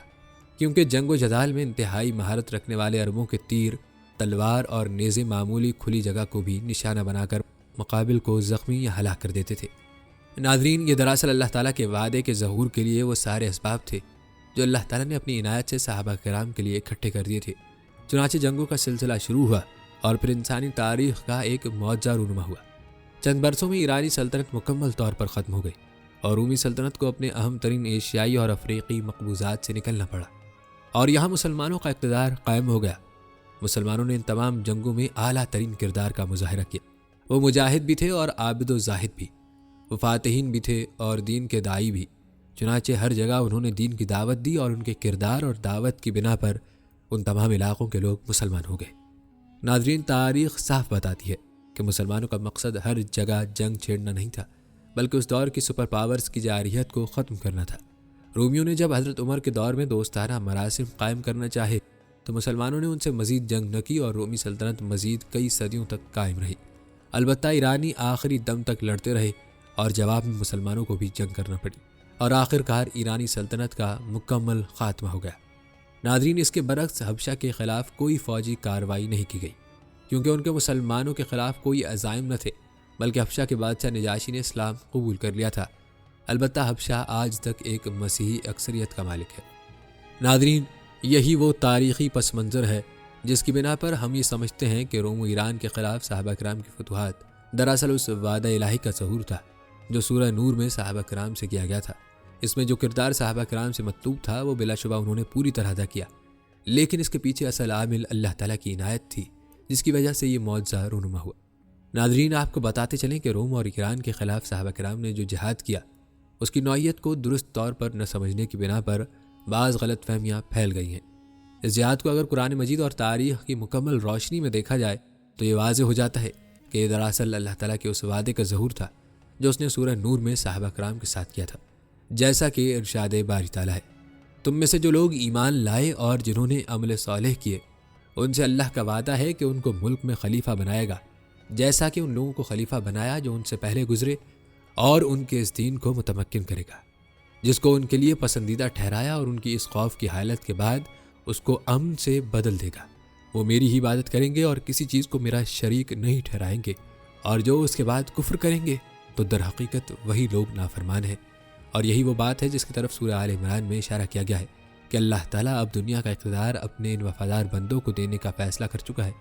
کیونکہ جنگ و جدال میں انتہائی مہارت رکھنے والے عربوں کے تیر، تلوار اور نیزے معمولی کھلی جگہ کو بھی نشانہ بنا کر مقابل کو زخمی یا ہلاک کر دیتے تھے۔ ناظرین، یہ دراصل اللہ تعالیٰ کے وعدے کے ظہور کے لیے وہ سارے اسباب تھے جو اللہ تعالیٰ نے اپنی عنایت سے صحابہ کرام کے لیے اکٹھے کر دیے تھے۔ چنانچہ جنگوں کا سلسلہ شروع ہوا اور پھر انسانی تاریخ کا ایک معجزہ رونما ہوا۔ چند برسوں میں ایرانی سلطنت مکمل طور پر ختم ہو گئی اور رومی سلطنت کو اپنے اہم ترین ایشیائی اور افریقی مقبوضات سے نکلنا پڑا، اور یہاں مسلمانوں کا اقتدار قائم ہو گیا۔ مسلمانوں نے ان تمام جنگوں میں اعلیٰ ترین کردار کا مظاہرہ کیا۔ وہ مجاہد بھی تھے اور عابد و زاہد بھی، وہ فاتحین بھی تھے اور دین کے داعی بھی۔ چنانچہ ہر جگہ انہوں نے دین کی دعوت دی اور ان کے کردار اور دعوت کی بنا پر ان تمام علاقوں کے لوگ مسلمان ہو گئے۔ ناظرین، تاریخ صاف بتاتی ہے کہ مسلمانوں کا مقصد ہر جگہ جنگ چھیڑنا نہیں تھا، بلکہ اس دور کی سپر پاورز کی جارحیت کو ختم کرنا تھا۔ رومیوں نے جب حضرت عمر کے دور میں دوستانہ مراسم قائم کرنا چاہے تو مسلمانوں نے ان سے مزید جنگ نہ کی اور رومی سلطنت مزید کئی صدیوں تک قائم رہی۔ البتہ ایرانی آخری دم تک لڑتے رہے اور جواب میں مسلمانوں کو بھی جنگ کرنا پڑی، اور آخر کار ایرانی سلطنت کا مکمل خاتمہ ہو گیا۔ ناظرین، اس کے برعکس حبشہ کے خلاف کوئی فوجی کارروائی نہیں کی گئی، کیونکہ ان کے مسلمانوں کے خلاف کوئی عزائم نہ تھے، بلکہ حبشہ کے بادشاہ نجاشی نے اسلام قبول کر لیا تھا۔ البتہ حبشہ آج تک ایک مسیحی اکثریت کا مالک ہے۔ ناظرین، یہی وہ تاریخی پس منظر ہے جس کی بنا پر ہم یہ سمجھتے ہیں کہ روم و ایران کے خلاف صحابہ کرام کی فتوحات دراصل اس وعدہ الہی کا ظہور تھا جو سورہ نور میں صحابہ کرام سے کیا گیا تھا۔ اس میں جو کردار صحابہ کرام سے مطلوب تھا وہ بلا شبہ انہوں نے پوری طرح ادا کیا، لیکن اس کے پیچھے اصل عامل اللہ تعالیٰ کی عنایت تھی، جس کی وجہ سے یہ معجزہ رونما ہوا۔ ناظرین، آپ کو بتاتے چلیں کہ روم اور ایران کے خلاف صحابہ کرام نے جو جہاد کیا اس کی نوعیت کو درست طور پر نہ سمجھنے کی بنا پر بعض غلط فہمیاں پھیل گئی ہیں۔ اس جہاد کو اگر قرآن مجید اور تاریخ کی مکمل روشنی میں دیکھا جائے تو یہ واضح ہو جاتا ہے کہ یہ دراصل اللہ تعالیٰ کے اس وعدے کا ظہور تھا جو اس نے سورہ نور میں صحابہ کرام کے ساتھ کیا تھا، جیسا کہ ارشاد باری تعالیٰ ہے، تم میں سے جو لوگ ایمان لائے اور جنہوں نے عمل صالح کیے ان سے اللہ کا وعدہ ہے کہ ان کو ملک میں خلیفہ بنائے گا، جیسا کہ ان لوگوں کو خلیفہ بنایا جو ان سے پہلے گزرے، اور ان کے اس دین کو متمکن کرے گا جس کو ان کے لیے پسندیدہ ٹھہرایا، اور ان کی اس خوف کی حالت کے بعد اس کو امن سے بدل دے گا۔ وہ میری ہی عبادت کریں گے اور کسی چیز کو میرا شریک نہیں ٹھہرائیں گے، اور جو اس کے بعد کفر کریں گے تو در حقیقت وہی لوگ نافرمان ہیں۔ اور یہی وہ بات ہے جس کی طرف سورہ آل عمران میں اشارہ کیا گیا ہے کہ اللہ تعالیٰ اب دنیا کا اقتدار اپنے ان وفادار بندوں کو دینے کا فیصلہ کر چکا ہے۔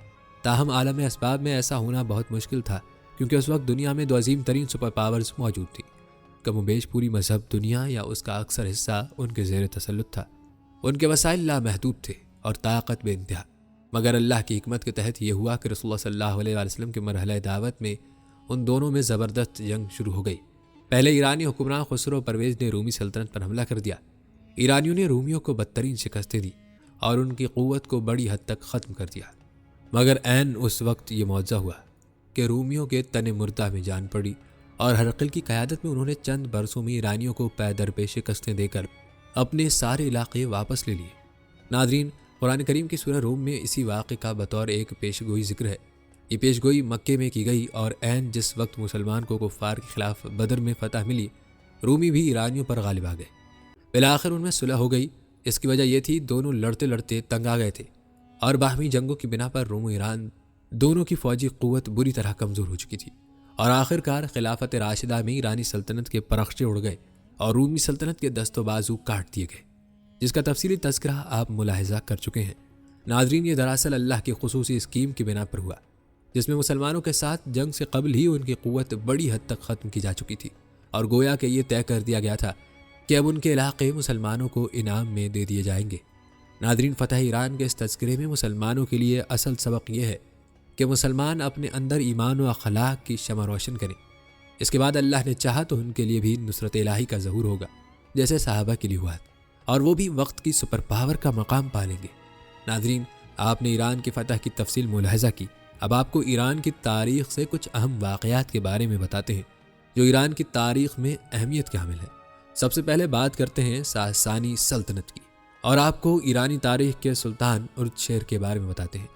تاہم عالم اسباب میں ایسا ہونا بہت مشکل تھا، کیونکہ اس وقت دنیا میں 2 عظیم ترین سپر پاورز موجود تھیں۔ کم و بیش پوری مذہب دنیا یا اس کا اکثر حصہ ان کے زیر تسلط تھا۔ ان کے وسائل لامحدود تھے اور طاقت بے انتہا، مگر اللہ کی حکمت کے تحت یہ ہوا کہ رسول اللہ صلی اللہ علیہ وسلم کے مرحلہ دعوت میں ان دونوں میں زبردست جنگ شروع ہو گئی۔ پہلے ایرانی حکمران خسرو پرویز نے رومی سلطنت پر حملہ کر دیا۔ ایرانیوں نے رومیوں کو بدترین شکستیں دی اور ان کی قوت کو بڑی حد تک ختم کر دیا، مگر عین اس وقت یہ معجزہ ہوا کہ رومیوں کے تن مردہ میں جان پڑی، اور ہرقل کی قیادت میں انہوں نے چند برسوں میں ایرانیوں کو پے در پے شکستیں دے کر اپنے سارے علاقے واپس لے لیے۔ ناظرین، قرآن کریم کی سورہ روم میں اسی واقعے کا بطور ایک پیشگوئی ذکر ہے۔ یہ پیشگوئی مکے میں کی گئی، اور عین جس وقت مسلمان کو کفار کے خلاف بدر میں فتح ملی، رومی بھی ایرانیوں پر غالب آ گئے۔ بالآخر ان میں صلح ہو گئی۔ اس کی وجہ یہ تھی دونوں لڑتے لڑتے تنگ آ گئے تھے، اور باہمی جنگوں کی بنا پر روم و ایران دونوں کی فوجی قوت بری طرح کمزور ہو چکی تھی، اور آخر کار خلافت راشدہ میں ایرانی سلطنت کے پرخچے اڑ گئے اور رومی سلطنت کے دست و بازو کاٹ دیے گئے، جس کا تفصیلی تذکرہ آپ ملاحظہ کر چکے ہیں۔ ناظرین، یہ دراصل اللہ کی خصوصی اسکیم کی بنا پر ہوا، جس میں مسلمانوں کے ساتھ جنگ سے قبل ہی ان کی قوت بڑی حد تک ختم کی جا چکی تھی، اور گویا کہ یہ طے کر دیا گیا تھا کہ اب ان کے علاقے مسلمانوں کو انعام میں دے دیے جائیں گے۔ ناظرین، فتح ایران کے اس تذکرے میں مسلمانوں کے لیے اصل سبق یہ ہے کہ مسلمان اپنے اندر ایمان و اخلاق کی شمع روشن کریں۔ اس کے بعد اللہ نے چاہا تو ان کے لیے بھی نصرت الہی کا ظہور ہوگا، جیسے صحابہ کے لیے ہوا تھا، اور وہ بھی وقت کی سپر پاور کا مقام پالیں گے۔ ناظرین، آپ نے ایران کی فتح کی تفصیل ملاحظہ کی۔ اب آپ کو ایران کی تاریخ سے کچھ اہم واقعات کے بارے میں بتاتے ہیں جو ایران کی تاریخ میں اہمیت کے حامل ہے۔ سب سے پہلے بات کرتے ہیں ساسانی سلطنت کی، اور آپ کو ایرانی تاریخ کے سلطان اردشیر کے بارے میں بتاتے ہیں۔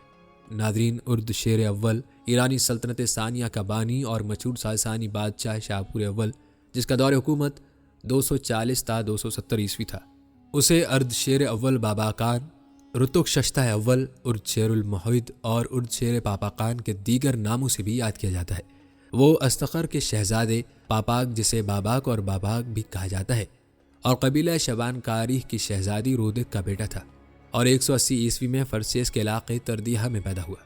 ناظرین، اردشیر اول ایرانی سلطنت ثانیہ کا بانی اور مشہور ساسانی بادشاہ شاپور اول، جس کا دور حکومت 240 تا 270 عیسوی تھا، اسے اردشیر اول باباکان، رتوکششتہ اول، اردشیر الموحد اور اردشیر پاپاکان کے دیگر ناموں سے بھی یاد کیا جاتا ہے۔ وہ استخر کے شہزادے پاپاک، جسے باباک اور باباک بھی کہا جاتا ہے، اور قبیلہ شبان کاری کی شہزادی رودک کا بیٹا تھا، اور 180 عیسوی میں فرسیس کے علاقے تردیہ میں پیدا ہوا۔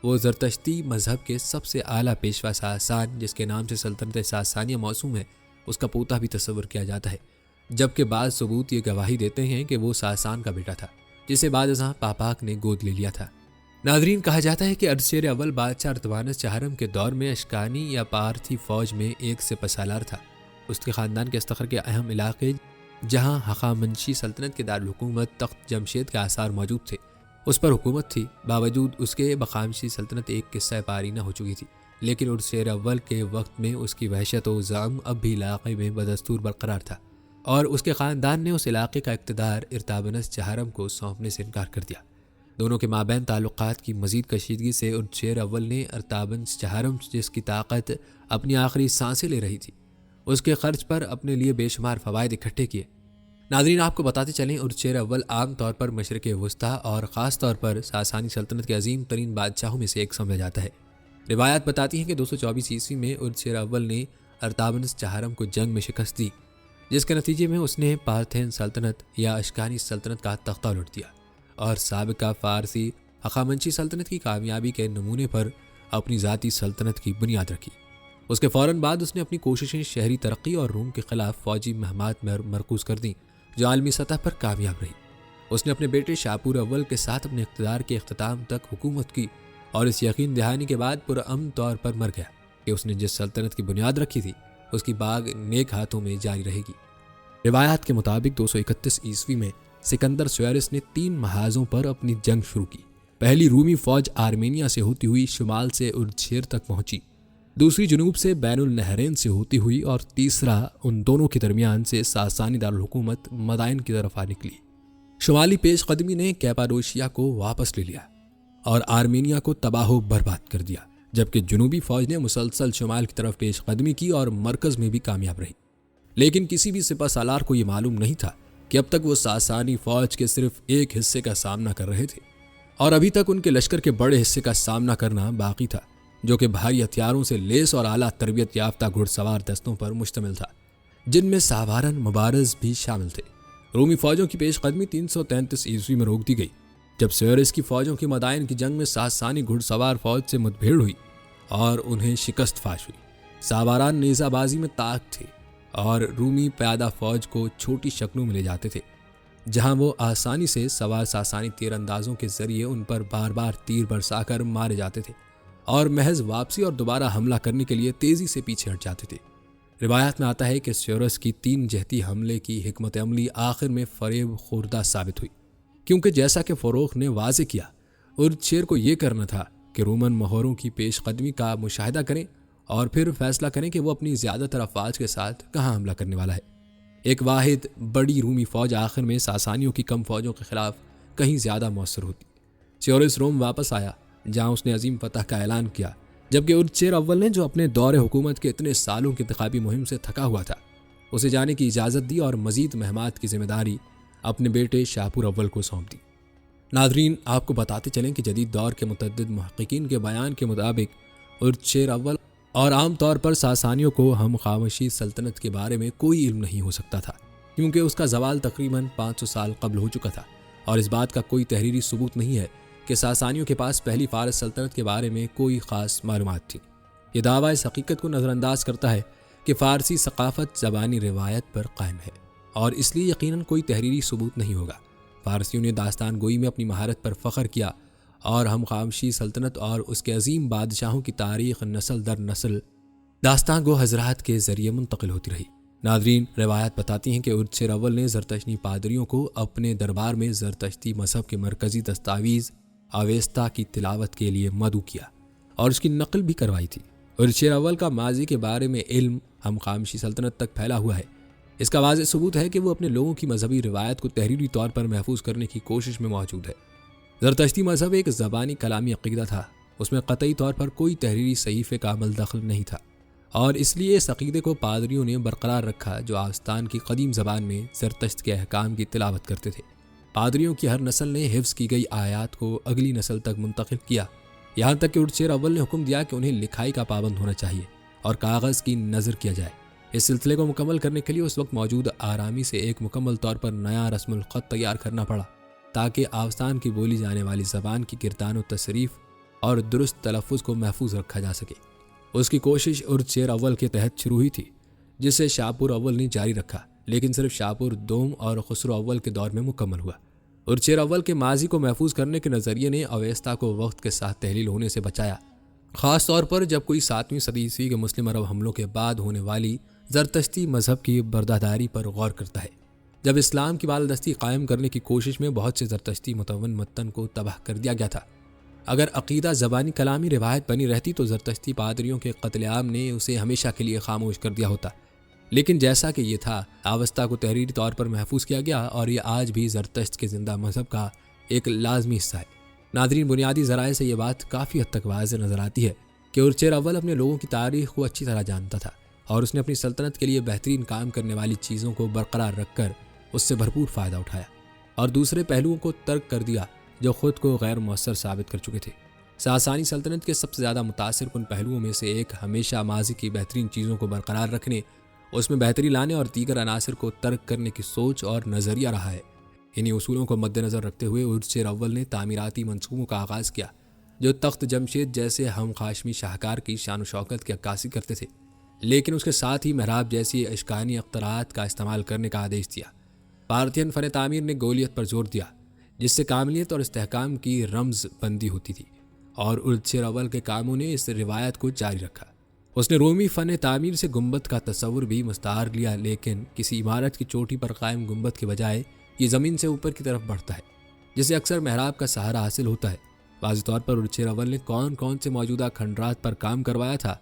وہ زرتشتی مذہب کے سب سے اعلیٰ پیشوا ساسان، جس کے نام سے سلطنت ساسانیہ موسوم ہے، اس کا پوتا بھی تصور کیا جاتا ہے، جبکہ بعض ثبوت یہ گواہی دیتے ہیں کہ وہ ساسان کا بیٹا تھا، جسے بعد ازاں پاپاک نے گود لے لیا تھا۔ ناظرین، کہا جاتا ہے کہ اردشیر اول بادشاہ ارطوانس چہارم کے دور میں اشکانی یا پارتھی فوج میں ایک سپہ سالار تھا۔ اس کے خاندان کے استخر کے اہم علاقے جہاں ہخامنشی سلطنت کے دارالحکومت تخت جمشید کے آثار موجود تھے، اس پر حکومت تھی۔ باوجود اس کے بخامشی سلطنت ایک قصہ پارینہ ہو چکی تھی، لیکن اردشیر اول کے وقت میں اس کی وحشت و زعم اب بھی علاقے میں بدستور برقرار تھا، اور اس کے خاندان نے اس علاقے کا اقتدار ارطابنس چہارم کو سونپنے سے انکار کر دیا۔ دونوں کے مابین تعلقات کی مزید کشیدگی سے اردشیر اول نے ارطابنس چہارم، جس کی طاقت اپنی آخری سانسیں لے رہی تھی، اس کے خرچ پر اپنے لیے بے شمار فوائد اکٹھے کیے۔ ناظرین، آپ کو بتاتے چلیں، اردشیر اول عام طور پر مشرق وسطیٰ اور خاص طور پر ساسانی سلطنت کے عظیم ترین بادشاہوں میں سے ایک سمجھا جاتا ہے۔ روایات بتاتی ہیں کہ 224 عیسوی میں اردشیر اول نے ارطابنس چہارم کو جنگ میں شکست دی، جس کے نتیجے میں اس نے پارتھین سلطنت یا اشکانی سلطنت کا تختہ الٹ دیا، اور سابقہ فارسی ہخامنشی سلطنت کی کامیابی کے نمونے پر اپنی ذاتی سلطنت کی بنیاد رکھی۔ اس کے فوراً بعد اس نے اپنی کوششیں شہری ترقی اور روم کے خلاف فوجی مہمات میں مرکوز کر دیں، جو عالمی سطح پر کامیاب رہی۔ اس نے اپنے بیٹے شاپور اول کے ساتھ اپنے اقتدار کے اختتام تک حکومت کی، اور اس یقین دہانی کے بعد پرامن طور پر مر گیا کہ اس نے جس سلطنت کی بنیاد رکھی تھی، اس کی باغ نیک ہاتھوں میں جاری رہے گی۔ روایات کے مطابق 231 عیسوی میں سکندر سویرس نے 3 محاذوں پر اپنی جنگ شروع کی۔ پہلی رومی فوج آرمینیا سے ہوتی ہوئی شمال سے اردشیر تک پہنچی، دوسری جنوب سے بین النہرین سے ہوتی ہوئی، اور تیسرا ان دونوں کے درمیان سے ساسانی دارالحکومت مدائن کی طرف آ نکلی۔ شمالی پیش قدمی نے کیپاڈوشیا کو واپس لے لیا اور آرمینیا کو تباہ و برباد کر دیا، جبکہ جنوبی فوج نے مسلسل شمال کی طرف پیش قدمی کی اور مرکز میں بھی کامیاب رہی۔ لیکن کسی بھی سپہ سالار کو یہ معلوم نہیں تھا کہ اب تک وہ ساسانی فوج کے صرف ایک حصے کا سامنا کر رہے تھے، اور ابھی تک ان کے لشکر کے بڑے حصے کا سامنا کرنا باقی تھا، جو کہ بھاری ہتھیاروں سے لیس اور اعلیٰ تربیت یافتہ گھڑ سوار دستوں پر مشتمل تھا، جن میں ساوارن مبارز بھی شامل تھے۔ رومی فوجوں کی پیش قدمی 333 عیسوی میں روک دی گئی، جب سویرس کی فوجوں کی مدائن کی جنگ میں ساسانی گھڑ سوار فوج سے مدبھیڑ ہوئی اور انہیں شکست فاش ہوئی۔ ساواران نیزہ بازی میں طاق تھے اور رومی پیادہ فوج کو چھوٹی شکلوں میں لے جاتے تھے، جہاں وہ آسانی سے سوار ساسانی تیر اندازوں کے ذریعے ان پر بار بار تیر برسا کر مارے جاتے تھے، اور محض واپسی اور دوبارہ حملہ کرنے کے لیے تیزی سے پیچھے ہٹ جاتے تھے۔ روایات میں آتا ہے کہ سیورس کی 3 جہتی حملے کی حکمت عملی آخر میں فریب خوردہ ثابت ہوئی، کیونکہ جیسا کہ فروخ نے واضح کیا، اردشیر کو یہ کرنا تھا کہ رومن مہوروں کی پیش قدمی کا مشاہدہ کریں اور پھر فیصلہ کریں کہ وہ اپنی زیادہ تر افواج کے ساتھ کہاں حملہ کرنے والا ہے۔ ایک واحد بڑی رومی فوج آخر میں ساسانیوں کی کم فوجوں کے خلاف کہیں زیادہ مؤثر ہوتی۔ سیورس روم واپس آیا، جہاں اس نے عظیم فتح کا اعلان کیا، جبکہ اردشیر اول نے، جو اپنے دور حکومت کے اتنے سالوں کی انتخابی مہم سے تھکا ہوا تھا، اسے جانے کی اجازت دی اور مزید مہمات کی ذمہ داری اپنے بیٹے شاپور اول کو سونپ دی۔ ناظرین، آپ کو بتاتے چلیں کہ جدید دور کے متعدد محققین کے بیان کے مطابق اردشیر اول اور عام طور پر ساسانیوں کو ہم خاموشی سلطنت کے بارے میں کوئی علم نہیں ہو سکتا تھا، کیونکہ اس کا زوال تقریباً 500 سال قبل ہو چکا تھا، اور اس بات کا کوئی تحریری ثبوت نہیں ہے کہ ساسانیوں کے پاس پہلی فارس سلطنت کے بارے میں کوئی خاص معلومات تھی۔ یہ دعویٰ اس حقیقت کو نظر انداز کرتا ہے کہ فارسی ثقافت زبانی روایت پر قائم ہے، اور اس لیے یقیناً کوئی تحریری ثبوت نہیں ہوگا۔ فارسیوں نے داستان گوئی میں اپنی مہارت پر فخر کیا، اور ہم خاموشی سلطنت اور اس کے عظیم بادشاہوں کی تاریخ نسل در نسل داستان گو حضرات کے ذریعے منتقل ہوتی رہی۔ ناظرین، روایت بتاتی ہیں کہ ارچیر اول نے زرتشتی پادریوں کو اپنے دربار میں زرتشتی مذہب کے مرکزی دستاویز اویستا کی تلاوت کے لیے مدعو کیا اور اس کی نقل بھی کروائی تھی۔ ارچیر اول کا ماضی کے بارے میں علم ہمخامشی سلطنت تک پھیلا ہوا ہے۔ اس کا واضح ثبوت ہے کہ وہ اپنے لوگوں کی مذہبی روایت کو تحریری طور پر محفوظ کرنے کی کوشش میں موجود ہے۔ زرتشتی مذہب ایک زبانی کلامی عقیدہ تھا، اس میں قطعی طور پر کوئی تحریری صحیفے کا عمل دخل نہیں تھا، اور اس لیے اس عقیدے کو پادریوں نے برقرار رکھا جو آستان کی قدیم زبان میں زرتشت کے احکام کی تلاوت کرتے تھے۔ پادریوں کی ہر نسل نے حفظ کی گئی آیات کو اگلی نسل تک منتقل کیا، یہاں تک کہ ارچیر اول نے حکم دیا کہ انہیں لکھائی کا پابند ہونا چاہیے اور کاغذ کی نظر کیا جائے۔ اس سلسلے کو مکمل کرنے کے لیے اس وقت موجود آرامی سے ایک مکمل طور پر نیا رسم الخط تیار کرنا پڑا تاکہ آستان کی بولی جانے والی زبان کی کردان و تصریف اور درست تلفظ کو محفوظ رکھا جا سکے۔ اس کی کوشش ارچیر اول کے تحت شروع ہوئی تھی، جسے شاپور اول نے جاری رکھا، لیکن صرف شاپور دوم اور خسرو اول کے دور میں مکمل ہوا۔ ارچیر اول کے ماضی کو محفوظ کرنے کے نظریے نے اویستا کو وقت کے ساتھ تحلیل ہونے سے بچایا، خاص طور پر جب کوئی 7ویں صدی عیسوی کے مسلم عرب حملوں کے بعد ہونے والی زرتشتی مذہب کی بردہداری پر غور کرتا ہے۔ جب اسلام کی بالادستی قائم کرنے کی کوشش میں بہت سے زرتشتی متون متن کو تباہ کر دیا گیا تھا۔ اگر عقیدہ زبانی کلامی روایت بنی رہتی تو زرتشتی پادریوں کے قتل عام نے اسے ہمیشہ کے لیے خاموش کر دیا ہوتا، لیکن جیسا کہ یہ تھا، اوستا کو تحریری طور پر محفوظ کیا گیا اور یہ آج بھی زرتشت کے زندہ مذہب کا ایک لازمی حصہ ہے۔ ناظرین، بنیادی ذرائع سے یہ بات کافی حد تک واضح نظر آتی ہے کہ ارچیر اول اپنے لوگوں کی تاریخ کو اچھی طرح جانتا تھا اور اس نے اپنی سلطنت کے لیے بہترین کام کرنے والی چیزوں کو برقرار رکھ کر اس سے بھرپور فائدہ اٹھایا اور دوسرے پہلوؤں کو ترک کر دیا جو خود کو غیر مؤثر ثابت کر چکے تھے۔ ساسانی سلطنت کے سب سے زیادہ متاثر کن پہلوؤں میں سے ایک ہمیشہ ماضی کی بہترین چیزوں کو برقرار رکھنے، اس میں بہتری لانے اور دیگر عناصر کو ترک کرنے کی سوچ اور نظریہ رہا ہے۔ انہی اصولوں کو مد نظر رکھتے ہوئے ارچیر اول نے تعمیراتی منصوبوں کا آغاز کیا جو تخت جمشید جیسے ہم خاشمی شاہکار کی شان و شوکت کی عکاسی کرتے تھے، لیکن اس کے ساتھ ہی محراب جیسی اشکانی اختراعات کا استعمال کرنے کا آدیش دیا۔ پارتھین فن تعمیر نے گولیت پر زور دیا، جس سے کاملیت اور استحکام کی رمز بندی ہوتی تھی، اور ارچیر اول کے کاموں نے اس روایت کو جاری رکھا۔ اس نے رومی فن تعمیر سے گنبد کا تصور بھی مستعار لیا، لیکن کسی عمارت کی چوٹی پر قائم گنبد کے بجائے یہ زمین سے اوپر کی طرف بڑھتا ہے، جسے اکثر محراب کا سہارا حاصل ہوتا ہے۔ واضح طور پر ارچیر اول نے کون کون سے موجودہ کھنڈرات پر کام کروایا تھا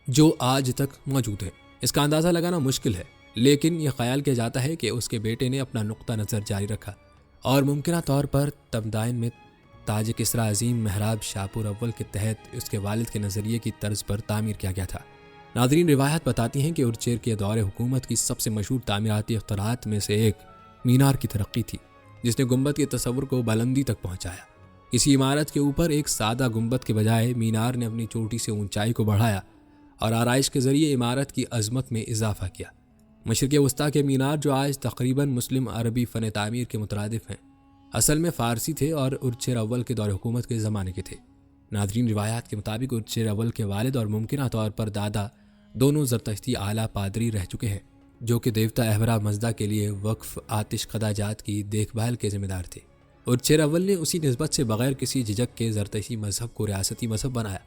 جو آج تک موجود ہے، اس کا اندازہ لگانا مشکل ہے، لیکن یہ خیال کیا جاتا ہے کہ اس کے بیٹے نے اپنا نقطہ نظر جاری رکھا اور ممکنہ طور پر تمدائن میں تاج کسریٰ عظیم محراب شاپور اول کے تحت اس کے والد کے نظریے کی طرز پر تعمیر کیا گیا تھا۔ ناظرین، روایت بتاتی ہیں کہ ارچیر کے دور حکومت کی سب سے مشہور تعمیراتی اختراعات میں سے ایک مینار کی ترقی تھی، جس نے گنبد کے تصور کو بلندی تک پہنچایا۔ کسی عمارت کے اوپر ایک سادہ گنبد کے بجائے مینار نے اپنی چوٹی سے اونچائی کو بڑھایا اور آرائش کے ذریعے عمارت کی عظمت میں اضافہ کیا۔ مشرق وسطیٰ کے مینار جو آج تقریباً مسلم عربی فن تعمیر کے مترادف ہیں، اصل میں فارسی تھے اور ارچیر اول کے دور حکومت کے زمانے کے تھے۔ ناظرین، روایات کے مطابق ارچیر اول کے والد اور ممکنہ طور پر دادا دونوں زرتشتی اعلیٰ پادری رہ چکے ہیں، جو کہ دیوتا اہورا مزدا کے لیے وقف آتش قدا جات کی دیکھ بھال کے ذمہ دار تھے۔ ارچیر اول نے اسی نسبت سے بغیر کسی جھجک کے زرتشتی مذہب کو ریاستی مذہب بنایا،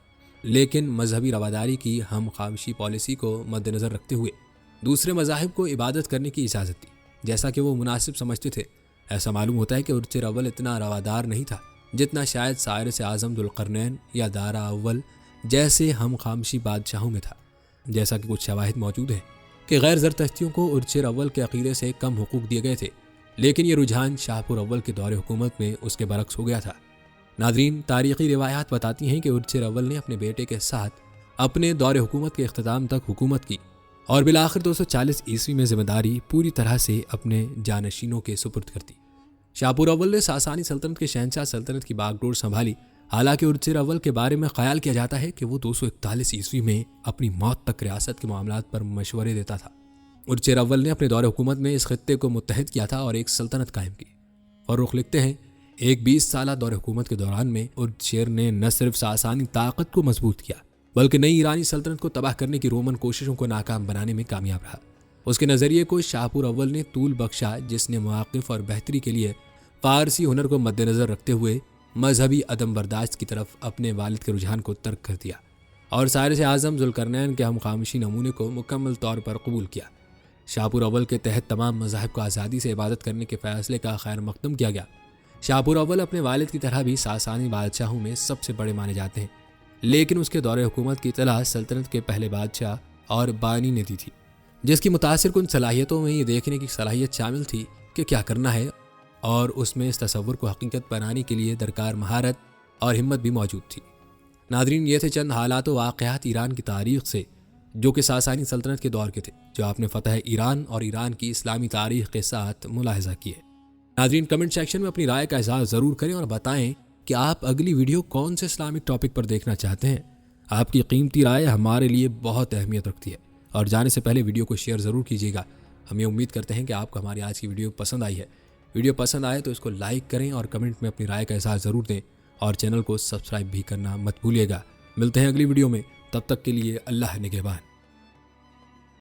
لیکن مذہبی رواداری کی ہم خامشی پالیسی کو مد نظر رکھتے ہوئے دوسرے مذاہب کو عبادت کرنے کی اجازت دی، جیسا کہ وہ مناسب سمجھتے تھے۔ ایسا معلوم ہوتا ہے کہ ارچیر اول اتنا روادار نہیں تھا جتنا شاید سائرس اعظم ذوالقرنین یا دارا اول جیسے ہم خامشی بادشاہوں میں تھا، جیسا کہ کچھ شواہد موجود ہیں کہ غیر زرتشتیوں کو ارچیر اول کے عقیدے سے کم حقوق دیے گئے تھے، لیکن یہ رجحان شاپور اول کے دور حکومت میں اس کے برعکس ہو گیا تھا۔ ناظرین، تاریخی روایات بتاتی ہیں کہ ارچیر اول نے اپنے بیٹے کے ساتھ اپنے دور حکومت کے اختتام تک حکومت کی اور بالآخر 240 عیسوی میں ذمہ داری پوری طرح سے اپنے جانشینوں کے سپرد کر دی۔ شاپور اول نے ساسانی سلطنت کے شہنشاہ سلطنت کی باغ ڈور سنبھالی، حالانکہ ارچیر اول کے بارے میں خیال کیا جاتا ہے کہ وہ 241 عیسوی میں اپنی موت تک ریاست کے معاملات پر مشورے دیتا تھا۔ ارچیر اول نے اپنے دور حکومت میں اس خطے کو متحد کیا تھا اور ایک سلطنت قائم کی۔ فروخ لکھتے ہیں، ایک 20 سالہ دور حکومت کے دوران میں ارچیر نے نہ صرف ساسانی طاقت کو مضبوط کیا بلکہ نئی ایرانی سلطنت کو تباہ کرنے کی رومن کوششوں کو ناکام بنانے میں کامیاب رہا۔ اس کے نظریے کو شاپور اول نے طول بخشا، جس نے مواقف اور بہتری کے لیے فارسی ہنر کو مد نظر رکھتے ہوئے مذہبی عدم برداشت کی طرف اپنے والد کے رجحان کو ترک کر دیا اور سائرس اعظم ذوالقرنین کے ہم خامشی نمونے کو مکمل طور پر قبول کیا۔ شاپور اول کے تحت تمام مذاہب کو آزادی سے عبادت کرنے کے فیصلے کا خیر مقدم کیا گیا۔ شاپور اول اپنے والد کی طرح بھی ساسانی بادشاہوں میں سب سے بڑے مانے جاتے ہیں، لیکن اس کے دور حکومت کی اطلاع سلطنت کے پہلے بادشاہ اور بانی نے دی تھی، جس کی متاثر کن صلاحیتوں میں یہ دیکھنے کی صلاحیت شامل تھی کہ کیا کرنا ہے، اور اس میں اس تصور کو حقیقت بنانے کے لیے درکار مہارت اور ہمت بھی موجود تھی۔ ناظرین، یہ تھے چند حالات و واقعات ایران کی تاریخ سے جو کہ ساسانی سلطنت کے دور کے تھے، جو آپ نے فتح ایران اور ایران کی اسلامی تاریخ کے ساتھ ملاحظہ کیے۔ ناظرین، کمنٹ سیکشن میں اپنی رائے کا اظہار ضرور کریں اور بتائیں کہ آپ اگلی ویڈیو کون سے اسلامک ٹاپک پر دیکھنا چاہتے ہیں۔ آپ کی قیمتی رائے ہمارے لیے بہت اہمیت رکھتی ہے، اور جانے سے پہلے ویڈیو کو شیئر ضرور کیجیے گا۔ ہم یہ امید کرتے ہیں کہ آپ کو ہماری آج کی ویڈیو پسند آئی ہے۔ ویڈیو پسند آئے تو اس کو لائک کریں اور کمنٹ میں اپنی رائے کا اظہار ضرور دیں، اور چینل کو سبسکرائب بھی کرنا مت بھولیے گا۔ ملتے ہیں اگلی ویڈیو میں، تب تک کے لیے اللہ نگہبان۔